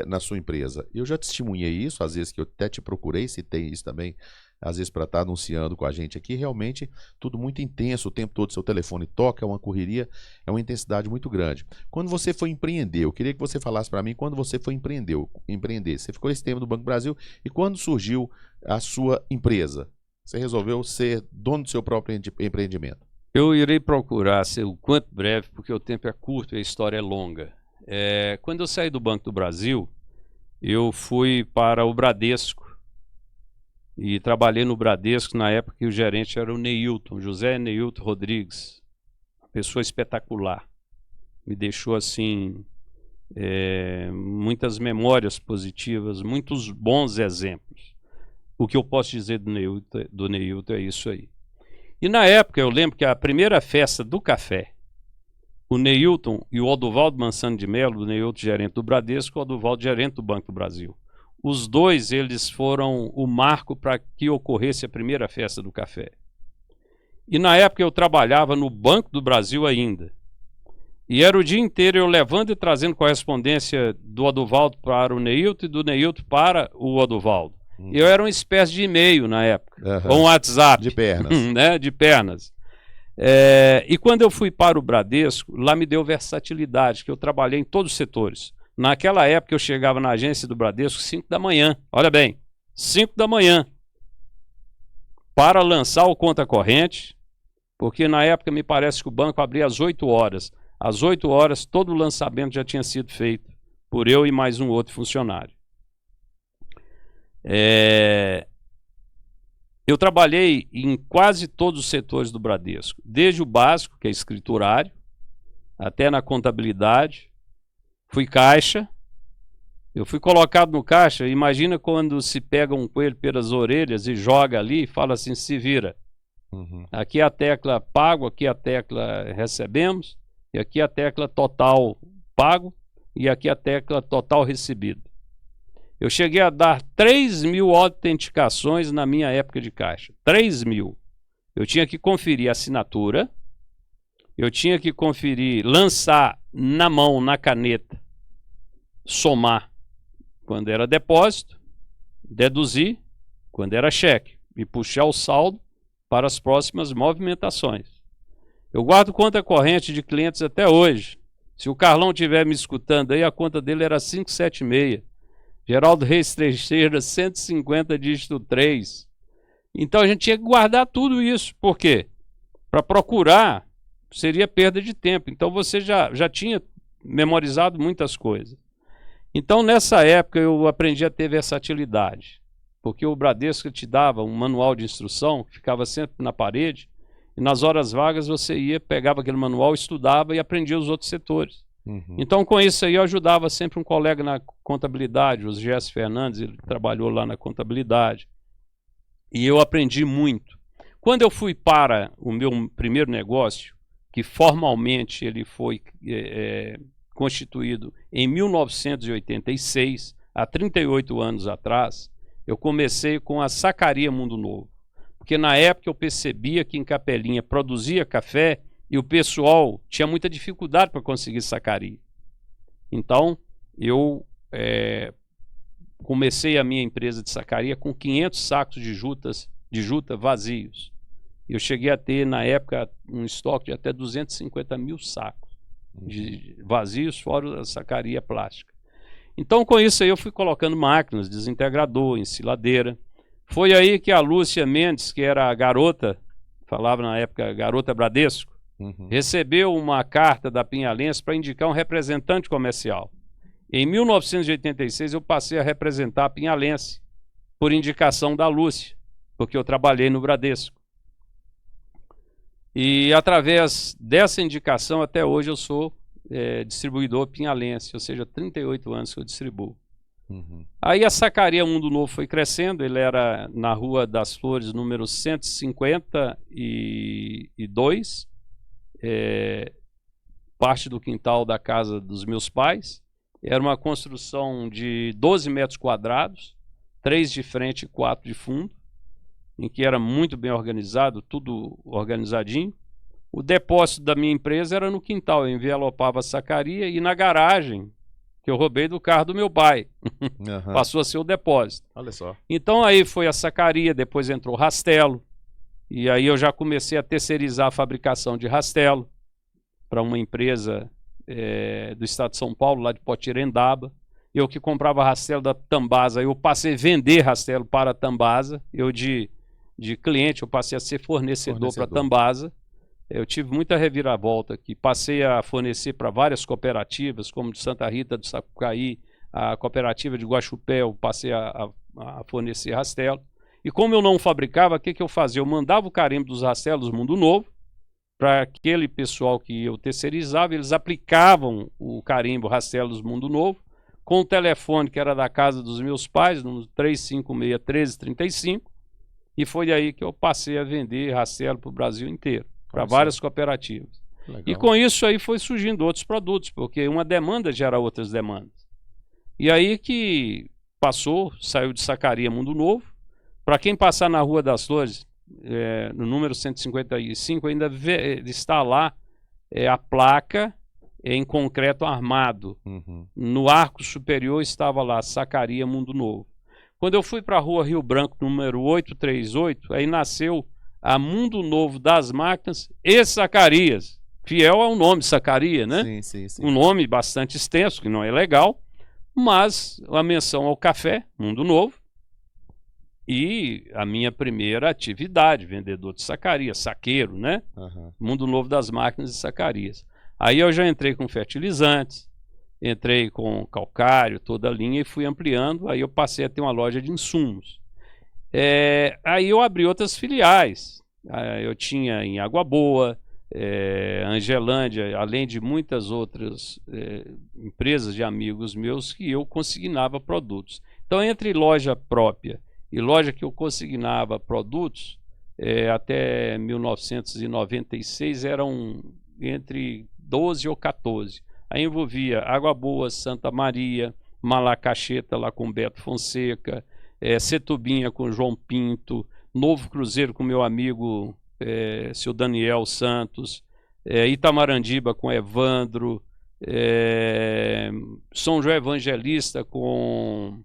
na sua empresa. Eu já testemunhei isso, às vezes que eu até te procurei, citei isso também, às vezes para estar anunciando com a gente aqui. Realmente tudo muito intenso, o tempo todo seu telefone toca, é uma correria, é uma intensidade muito grande. Quando você foi empreender, eu queria que você falasse para mim quando você foi empreender. Você ficou esse tempo no Banco do Brasil, e quando surgiu a sua empresa? Você resolveu ser dono do seu próprio empreendimento? Eu irei procurar ser o quanto breve, porque o tempo é curto e a história é longa. Quando eu saí do Banco do Brasil, eu fui para o Bradesco e trabalhei no Bradesco na época que o gerente era o Neilton, José Neilton Rodrigues, uma pessoa espetacular. Me deixou assim muitas memórias positivas, muitos bons exemplos. O que eu posso dizer do Neilton é isso aí. E na época eu lembro que a primeira festa do café, o Neilton e o Oduvaldo Mansano de Mello, o Neilton gerente do Bradesco, o Oduvaldo gerente do Banco do Brasil. Os dois, eles foram o marco para que ocorresse a primeira festa do café. E na época eu trabalhava no Banco do Brasil ainda. E era o dia inteiro eu levando e trazendo correspondência do Oduvaldo para o Neilton e do Neilton para o Oduvaldo. Eu era uma espécie de e-mail na época, ou um WhatsApp. De pernas. Né? De pernas. E quando eu fui para o Bradesco, lá me deu versatilidade, que eu trabalhei em todos os setores. Naquela época eu chegava na agência do Bradesco 5 da manhã, olha bem, 5 da manhã, para lançar o conta corrente, porque na época me parece que o banco abria às 8 horas. Às 8 horas todo o lançamento já tinha sido feito por eu e mais um outro funcionário. Eu trabalhei em quase todos os setores do Bradesco, desde o básico, que é escriturário, até na contabilidade. Fui caixa, eu fui colocado no caixa. Imagina quando se pega um coelho pelas orelhas e joga ali e fala assim, se vira. Aqui é a tecla pago, aqui é a tecla recebemos, e aqui é a tecla total pago, e aqui é a tecla total recebido. Eu cheguei a dar 3.000 autenticações na minha época de caixa. 3.000. Eu tinha que conferir a assinatura, eu tinha que conferir, lançar na mão, na caneta, somar quando era depósito, deduzir quando era cheque e puxar o saldo para as próximas movimentações. Eu guardo conta corrente de clientes até hoje. Se o Carlão estiver me escutando aí, a conta dele era 576. Geraldo Reis Teixeira, 150 dígito 3. Então a gente tinha que guardar tudo isso. Por quê? Para procurar seria perda de tempo. Então você já tinha memorizado muitas coisas. Então nessa época eu aprendi a ter versatilidade. Porque o Bradesco te dava um manual de instrução que ficava sempre na parede. E nas horas vagas você ia, pegava aquele manual, estudava e aprendia os outros setores. Então com isso aí eu ajudava sempre um colega na contabilidade, o Gerson Fernandes, ele trabalhou lá na contabilidade. E eu aprendi muito. Quando eu fui para o meu primeiro negócio, que formalmente ele foi constituído em 1986, há 38 anos atrás, eu comecei com a Sacaria Mundo Novo. Porque na época eu percebia que em Capelinha produzia café e o pessoal tinha muita dificuldade para conseguir sacaria. Então, eu comecei a minha empresa de sacaria com 500 sacos de juta vazios. Eu cheguei a ter, na época, um estoque de até 250 mil sacos de vazios, fora a sacaria plástica. Então, com isso aí, eu fui colocando máquinas, desintegrador, ensiladeira. Foi aí que a Lúcia Mendes, que era a garota, falava na época garota Bradesco, recebeu uma carta da Pinhalense para indicar um representante comercial. Em 1986, eu passei a representar a Pinhalense, por indicação da Lúcia, porque eu trabalhei no Bradesco. E através dessa indicação, até hoje eu sou distribuidor pinhalense, ou seja, 38 anos que eu distribuo. Aí a Sacaria Mundo Novo foi crescendo, ele era na Rua das Flores, número 152, parte do quintal da casa dos meus pais. Era uma construção de 12 metros quadrados, 3 de frente e 4 de fundo, em que era muito bem organizado, tudo organizadinho. O depósito da minha empresa era no quintal, eu envelopava a sacaria, e na garagem, que eu roubei do carro do meu pai, passou a ser o depósito. Olha só. Então aí foi a sacaria, depois entrou o rastelo, e aí eu já comecei a terceirizar a fabricação de rastelo para uma empresa do estado de São Paulo, lá de Potirendaba. Eu que comprava rastelo da Tambasa, eu passei a vender rastelo para a Tambasa. Eu de cliente, eu passei a ser fornecedor para a Tambasa. Eu tive muita reviravolta aqui. Passei a fornecer para várias cooperativas, como de Santa Rita do Sapucaí, a cooperativa de Guaxupé, eu passei a fornecer rastelo. E como eu não fabricava, o que eu fazia? Eu mandava o carimbo dos rastelos Mundo Novo para aquele pessoal que eu terceirizava, eles aplicavam o carimbo Rastelos Mundo Novo, com o telefone que era da casa dos meus pais, no 356-1335, e foi aí que eu passei a vender rastelo para o Brasil inteiro, para várias cooperativas. Legal. E com isso aí foi surgindo outros produtos, porque uma demanda gera outras demandas. E aí que passou, saiu de Sacaria Mundo Novo. Para quem passar na Rua das Flores, no número 155, ainda está lá a placa em concreto armado. No arco superior estava lá, Sacaria Mundo Novo. Quando eu fui para a Rua Rio Branco, número 838, aí nasceu a Mundo Novo das Máquinas e Sacarias. Fiel ao nome, Sacaria, né? Sim, sim, sim. Um nome bastante extenso, que não é legal, mas a menção ao café, Mundo Novo, e a minha primeira atividade, vendedor de sacaria, saqueiro, né? Mundo Novo das Máquinas e Sacarias. Aí eu já entrei com fertilizantes, entrei com calcário, toda a linha, e fui ampliando. Aí eu passei a ter uma loja de insumos. Aí eu abri outras filiais. Eu tinha em Água Boa, Angelândia, além de muitas outras empresas de amigos meus que eu consignava produtos. Então, entre loja própria e loja que eu consignava produtos, até 1996 eram entre 12 ou 14. Aí envolvia Água Boa, Santa Maria, Malacacheta lá com Beto Fonseca, Setubinha com João Pinto, Novo Cruzeiro com meu amigo seu Daniel Santos, Itamarandiba com Evandro, São João Evangelista com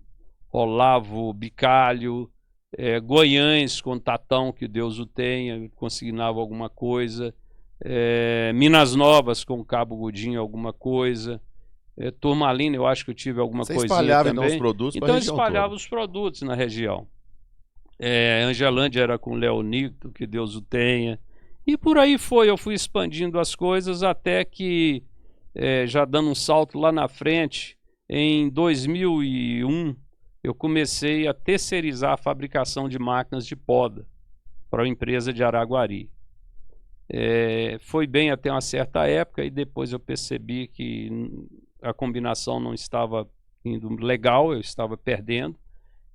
Olavo Bicalho, Goiães com Tatão, que Deus o tenha, consignava alguma coisa, Minas Novas com Cabo Godinho alguma coisa, Turmalina eu acho que eu tive alguma coisinha também. Você espalhava então os produtos para a região toda? Então eu espalhava os produtos na região. Angelândia era com Leonito, que Deus o tenha, e por aí eu fui expandindo as coisas até que, já dando um salto lá na frente, em 2001, eu comecei a terceirizar a fabricação de máquinas de poda para a empresa de Araguari. Foi bem até uma certa época, e depois eu percebi que a combinação não estava indo legal, eu estava perdendo.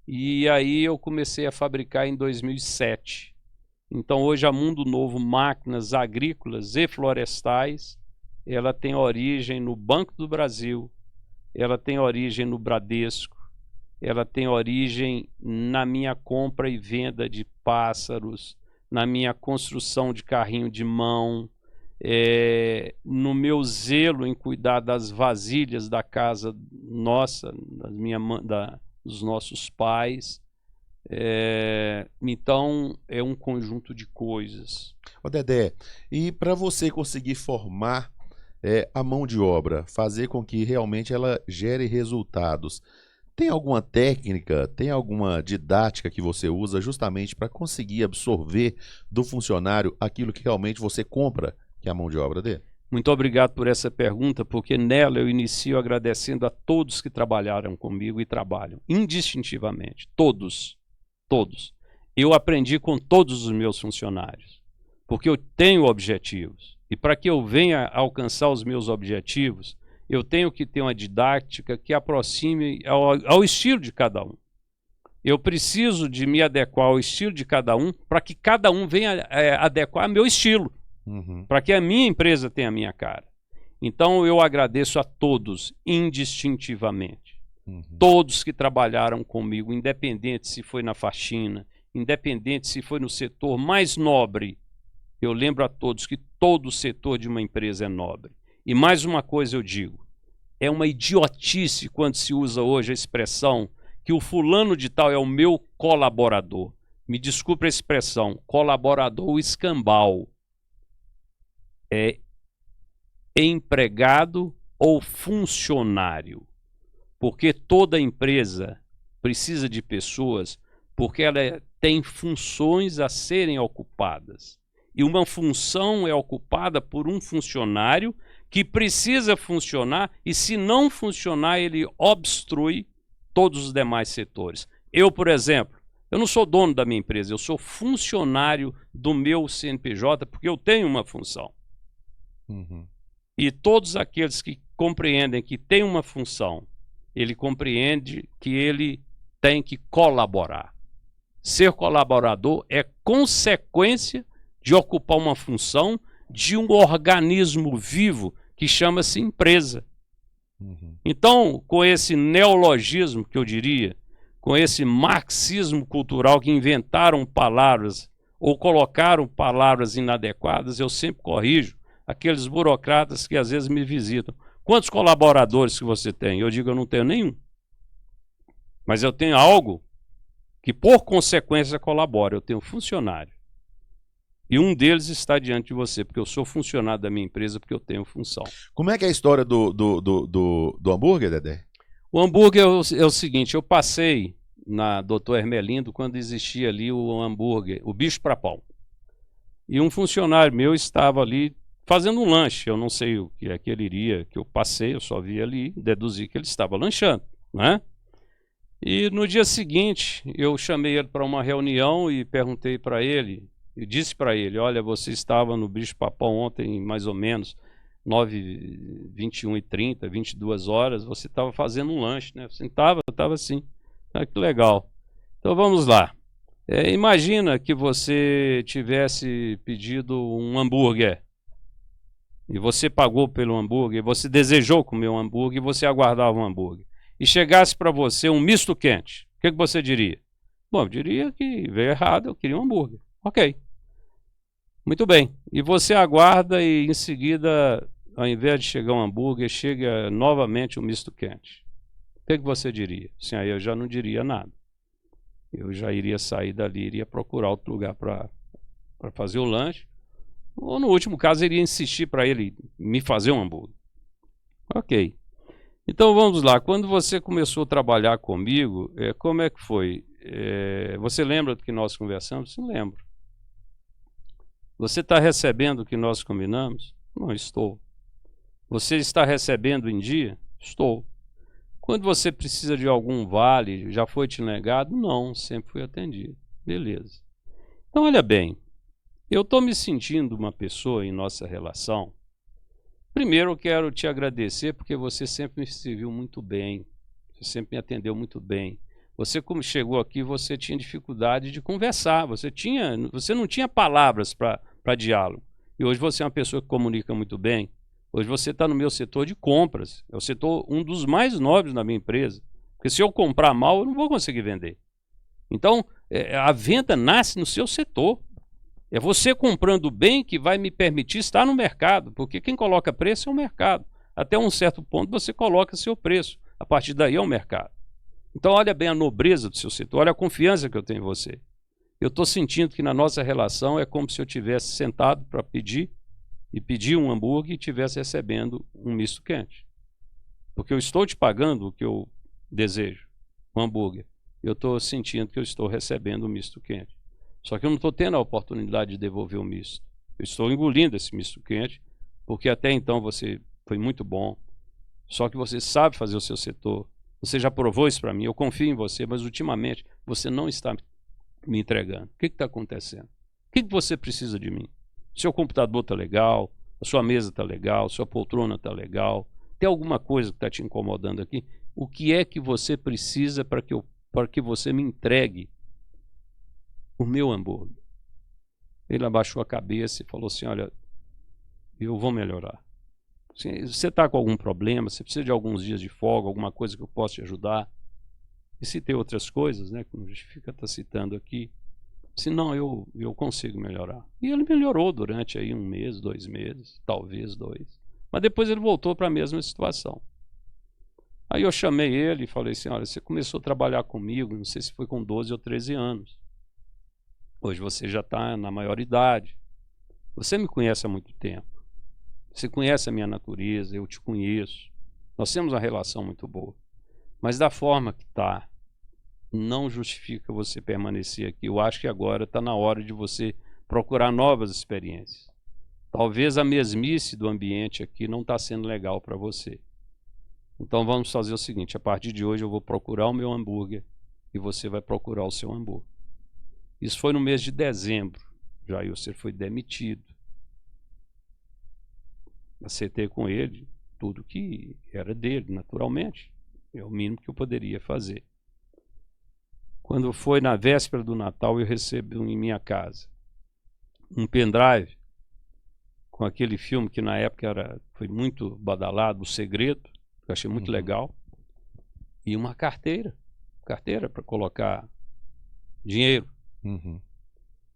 E aí eu comecei a fabricar em 2007. Então hoje a Mundo Novo Máquinas Agrícolas e Florestais, ela tem origem no Banco do Brasil, ela tem origem no Bradesco, ela tem origem na minha compra e venda de pássaros, na minha construção de carrinho de mão, no meu zelo em cuidar das vasilhas da casa nossa, dos nossos pais. Então é um conjunto de coisas. Ô Dedé, e para você conseguir formar a mão de obra, fazer com que realmente ela gere resultados. Tem alguma técnica, tem alguma didática que você usa justamente para conseguir absorver do funcionário aquilo que realmente você compra, que é a mão de obra dele? Muito obrigado por essa pergunta, porque nela eu inicio agradecendo a todos que trabalharam comigo e trabalham, indistintivamente, todos, todos. Eu aprendi com todos os meus funcionários, porque eu tenho objetivos, e para que eu venha alcançar os meus objetivos, eu tenho que ter uma didática que aproxime ao estilo de cada um. Eu preciso de me adequar ao estilo de cada um para que cada um venha adequar ao meu estilo, para que a minha empresa tenha a minha cara. Então eu agradeço a todos, indistintivamente. Todos que trabalharam comigo, independente se foi na faxina, independente se foi no setor mais nobre. Eu lembro a todos que todo setor de uma empresa é nobre. E mais uma coisa eu digo, é uma idiotice quando se usa hoje a expressão que o fulano de tal é o meu colaborador. Me desculpe a expressão, colaborador escambau. É empregado ou funcionário. Porque toda empresa precisa de pessoas, porque ela tem funções a serem ocupadas. E uma função é ocupada por um funcionário que precisa funcionar e, se não funcionar, ele obstrui todos os demais setores. Eu, por exemplo, eu não sou dono da minha empresa, eu sou funcionário do meu CNPJ porque eu tenho uma função. E todos aqueles que compreendem que tem uma função, ele compreende que ele tem que colaborar. Ser colaborador é consequência de ocupar uma função de um organismo vivo que chama-se empresa. Então, com esse neologismo, que eu diria, com esse marxismo cultural que inventaram palavras ou colocaram palavras inadequadas, eu sempre corrijo aqueles burocratas que às vezes me visitam. Quantos colaboradores que você tem? Eu digo, eu não tenho nenhum. Mas eu tenho algo que, por consequência, colabora. Eu tenho funcionário. E um deles está diante de você, porque eu sou funcionário da minha empresa, porque eu tenho função. Como é que é a história do hambúrguer, Dedé? O hambúrguer é o seguinte, eu passei na Dr. Hermelindo quando existia ali o hambúrguer, o bicho para pão. E um funcionário meu estava ali fazendo um lanche. Eu não sei o que é que ele iria, que eu passei, eu só vi ali, deduzi que ele estava lanchando, né? E no dia seguinte, eu chamei ele para uma reunião e perguntei para ele, eu disse para ele, olha, você estava no bicho papão ontem, mais ou menos, 21h30, 22 horas, você estava fazendo um lanche, né? Você estava? Eu estava sim. Ah, que legal. Então vamos lá. Imagina que você tivesse pedido um hambúrguer, e você pagou pelo hambúrguer, você desejou comer um hambúrguer, e você aguardava um hambúrguer. E chegasse para você um misto quente, o que você diria? Bom, eu diria que veio errado, eu queria um hambúrguer. Ok. Muito bem. E você aguarda e em seguida, ao invés de chegar um hambúrguer, chega novamente um misto quente. O que você diria? Sim, aí eu já não diria nada. Eu já iria sair dali, iria procurar outro lugar para fazer o lanche. Ou no último caso, iria insistir para ele me fazer um hambúrguer. Ok. Então vamos lá. Quando você começou a trabalhar comigo, como é que foi? Você lembra do que nós conversamos? Sim, lembro. Você está recebendo o que nós combinamos? Não estou. Você está recebendo em dia? Estou. Quando você precisa de algum vale, já foi te negado? Não, sempre fui atendido. Beleza. Então, olha bem, eu estou me sentindo uma pessoa em nossa relação. Primeiro, eu quero te agradecer porque você sempre me serviu muito bem. Você sempre me atendeu muito bem. Você, como chegou aqui, você tinha dificuldade de conversar. Você não tinha palavras para diálogo. E hoje você é uma pessoa que comunica muito bem. Hoje você está no meu setor de compras. É o setor, um dos mais nobres na minha empresa. Porque se eu comprar mal, eu não vou conseguir vender. Então, a venda nasce no seu setor. É você comprando bem que vai me permitir estar no mercado. Porque quem coloca preço é o mercado. Até um certo ponto você coloca seu preço. A partir daí é o mercado. Então olha bem a nobreza do seu setor, olha a confiança que eu tenho em você. Eu estou sentindo que na nossa relação é como se eu tivesse sentado para pedir e pedir um hambúrguer e estivesse recebendo um misto quente. Porque eu estou te pagando o que eu desejo, um hambúrguer. Eu estou sentindo que eu estou recebendo um misto quente. Só que eu não estou tendo a oportunidade de devolver o misto. Eu estou engolindo esse misto quente, porque até então você foi muito bom. Só que você sabe fazer o seu setor. Você já provou isso para mim, eu confio em você, mas ultimamente você não está me entregando. O que está acontecendo? O que você precisa de mim? Seu computador está legal, a sua mesa está legal, sua poltrona está legal. Tem alguma coisa que está te incomodando aqui? O que é que você precisa para que você me entregue o meu hambúrguer? Ele abaixou a cabeça e falou assim, olha, eu vou melhorar. Você está com algum problema, você precisa de alguns dias de folga, alguma coisa que eu possa te ajudar? E se tem outras coisas, né, que não justifica estar citando aqui, se não, eu consigo melhorar. E ele melhorou durante aí 1 mês, 2 meses, talvez 2. Mas depois ele voltou para a mesma situação. Aí eu chamei ele e falei assim, olha, você começou a trabalhar comigo, não sei se foi com 12 ou 13 anos. Hoje você já está na maioridade. Você me conhece há muito tempo. Você conhece a minha natureza, eu te conheço. Nós temos uma relação muito boa. Mas da forma que está, não justifica você permanecer aqui. Eu acho que agora está na hora de você procurar novas experiências. Talvez a mesmice do ambiente aqui não está sendo legal para você. Então vamos fazer o seguinte, a partir de hoje eu vou procurar o meu hambúrguer e você vai procurar o seu hambúrguer. Isso foi no mês de dezembro. Jailson foi demitido. Acertei com ele tudo que era dele, naturalmente. É o mínimo que eu poderia fazer. Quando foi na véspera do Natal, eu recebi em minha casa um pendrive com aquele filme que na época foi muito badalado, O Segredo, que eu achei muito legal, e uma carteira para colocar dinheiro.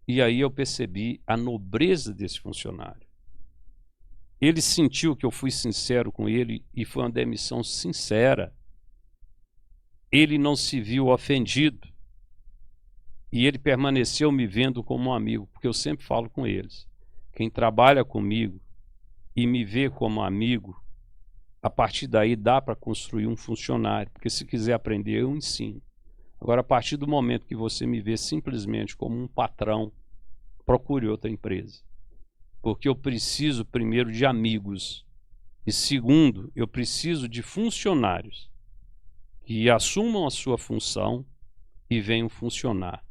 E aí eu percebi a nobreza desse funcionário. Ele sentiu que eu fui sincero com ele e foi uma demissão sincera. Ele não se viu ofendido. E ele permaneceu me vendo como um amigo, porque eu sempre falo com eles. Quem trabalha comigo e me vê como amigo, a partir daí dá para construir um funcionário, porque se quiser aprender eu ensino. Agora, a partir do momento que você me vê simplesmente como um patrão, procure outra empresa. Porque eu preciso, primeiro, de amigos. E segundo, eu preciso de funcionários que assumam a sua função e venham funcionar.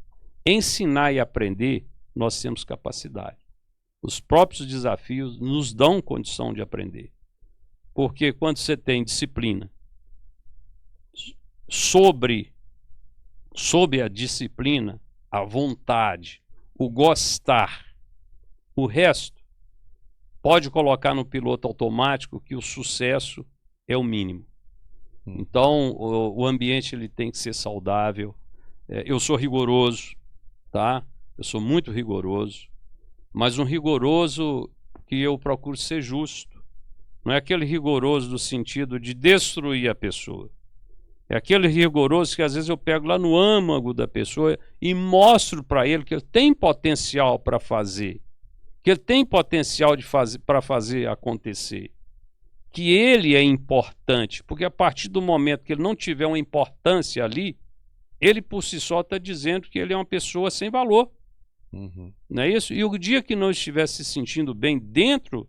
Ensinar e aprender, nós temos capacidade. Os próprios desafios nos dão condição de aprender. Porque quando você tem disciplina sob a disciplina, a vontade, o gostar, o resto pode colocar no piloto automático que o sucesso é o mínimo. Então o ambiente ele tem que ser saudável. Eu sou rigoroso, tá? Eu sou muito rigoroso, mas um rigoroso que eu procuro ser justo. Não é aquele rigoroso do sentido de destruir a pessoa. É aquele rigoroso que às vezes eu pego lá no âmago da pessoa e mostro para ele que ele tem potencial para fazer, que ele tem potencial para fazer acontecer, que ele é importante, porque a partir do momento que ele não tiver uma importância ali, ele por si só está dizendo que ele é uma pessoa sem valor. Não é isso? E o dia que não estiver se sentindo bem dentro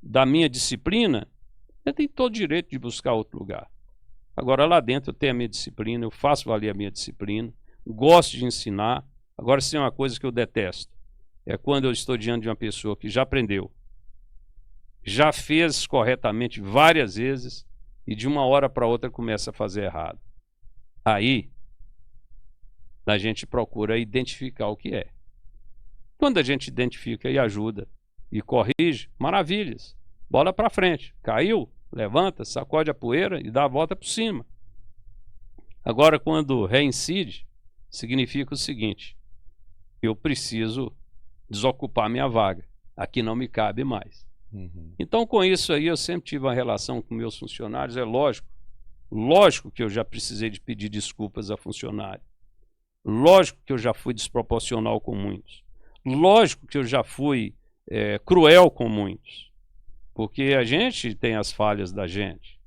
da minha disciplina, eu tenho todo o direito de buscar outro lugar. Agora lá dentro eu tenho a minha disciplina, eu faço valer a minha disciplina, gosto de ensinar. Agora se tem uma coisa que eu detesto, é quando eu estou diante de uma pessoa que já aprendeu, já fez corretamente várias vezes e de uma hora para outra começa a fazer errado. Aí a gente procura identificar o que é. Quando a gente identifica e ajuda e corrige, maravilhas, bola para frente, caiu, levanta, sacode a poeira e dá a volta por cima. Agora, quando reincide, significa o seguinte: eu preciso desocupar minha vaga, aqui não me cabe mais. Então, com isso aí, eu sempre tive uma relação com meus funcionários, é lógico que eu já precisei de pedir desculpas a funcionário, lógico que eu já fui desproporcional com muitos, lógico que eu já fui cruel com muitos, porque a gente tem as falhas da gente,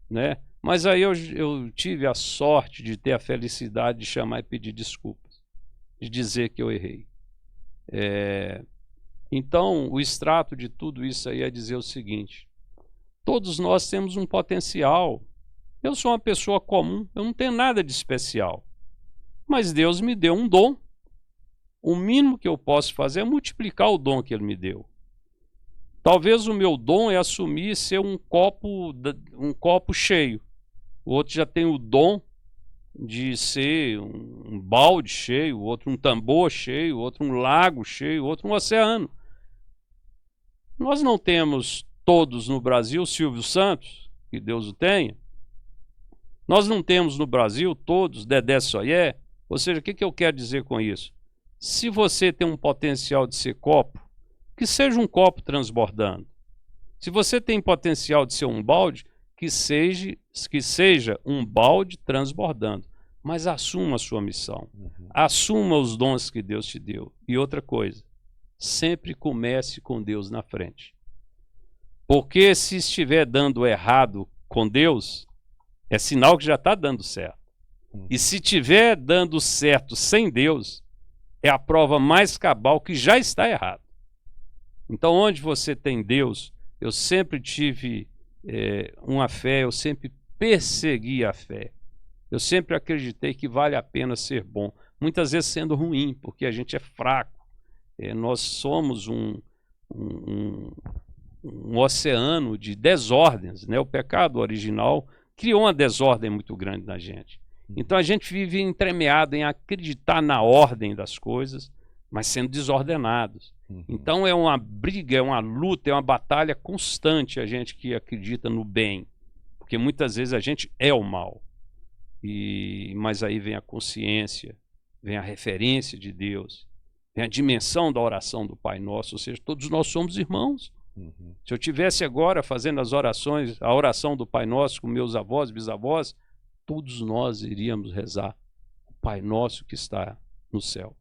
né? Mas aí eu tive a sorte de ter a felicidade de chamar e pedir desculpas, de dizer que eu errei. Então, o extrato de tudo isso aí é dizer o seguinte: todos nós temos um potencial. Eu sou uma pessoa comum, eu não tenho nada de especial, mas Deus me deu um dom. O mínimo que eu posso fazer é multiplicar o dom que Ele me deu. Talvez o meu dom é assumir ser um copo cheio. O outro já tem o dom de ser um balde cheio, o outro um tambor cheio, o outro um lago cheio, o outro um oceano. Nós não temos todos no Brasil Silvio Santos, que Deus o tenha. Nós não temos no Brasil todos Dedé Soyer. Ou seja, o que eu quero dizer com isso? Se você tem um potencial de ser copo, que seja um copo transbordando. Se você tem potencial de ser um balde, que seja um balde transbordando. Mas assuma a sua missão. Assuma os dons que Deus te deu. E outra coisa, sempre comece com Deus na frente. Porque se estiver dando errado com Deus, é sinal que já está dando certo. E se estiver dando certo sem Deus, é a prova mais cabal que já está errado. Então, onde você tem Deus, eu sempre tive uma fé, eu sempre persegui a fé. Eu sempre acreditei que vale a pena ser bom. Muitas vezes sendo ruim, porque a gente é fraco. Nós somos um oceano de desordens, né? O pecado original criou uma desordem muito grande na gente. Então a gente vive entremeado em acreditar na ordem das coisas, mas sendo desordenados. Então é uma briga, é uma luta, é uma batalha constante a gente que acredita no bem. Porque muitas vezes a gente é o mal. Mas aí vem a consciência, vem a referência de Deus, vem a dimensão da oração do Pai Nosso, ou seja, todos nós somos irmãos. Se eu tivesse agora fazendo as orações, a oração do Pai Nosso com meus avós, bisavós, todos nós iríamos rezar o Pai Nosso que está no céu.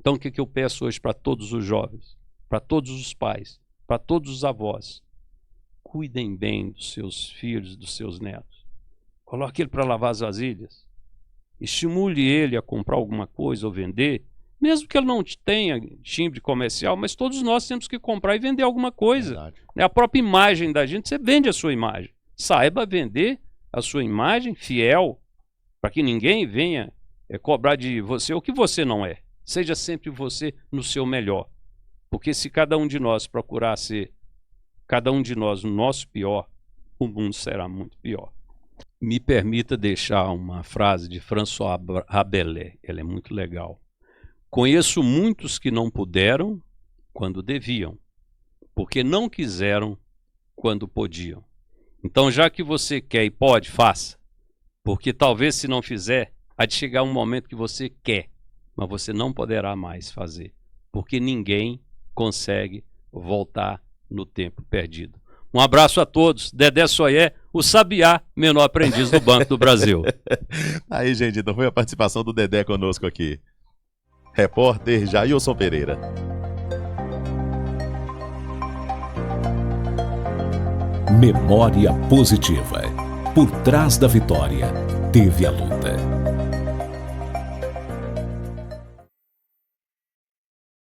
Então o que eu peço hoje para todos os jovens, para todos os pais, para todos os avós? Cuidem bem dos seus filhos, dos seus netos. Coloque ele para lavar as vasilhas. Estimule ele a comprar alguma coisa ou vender, mesmo que ele não tenha timbre comercial, mas todos nós temos que comprar e vender alguma coisa. Verdade. A própria imagem da gente, você vende a sua imagem. Saiba vender a sua imagem fiel, para que ninguém venha cobrar de você o que você não é. Seja sempre você no seu melhor. Porque se cada um de nós procurar ser, cada um de nós no nosso pior, o mundo será muito pior. Me permita deixar uma frase de François Rabelais, ela é muito legal. Conheço muitos que não puderam quando deviam, porque não quiseram quando podiam. Então, já que você quer e pode, faça. Porque talvez se não fizer, há de chegar um momento que você quer, mas você não poderá mais fazer. Porque ninguém consegue voltar no tempo perdido. Um abraço a todos. Dedé Soyer, o sabiá, menor aprendiz do Banco do Brasil. Aí, gente, então foi a participação do Dedé conosco aqui. Repórter Jailson Pereira. Memória positiva. Por trás da vitória, teve a luta.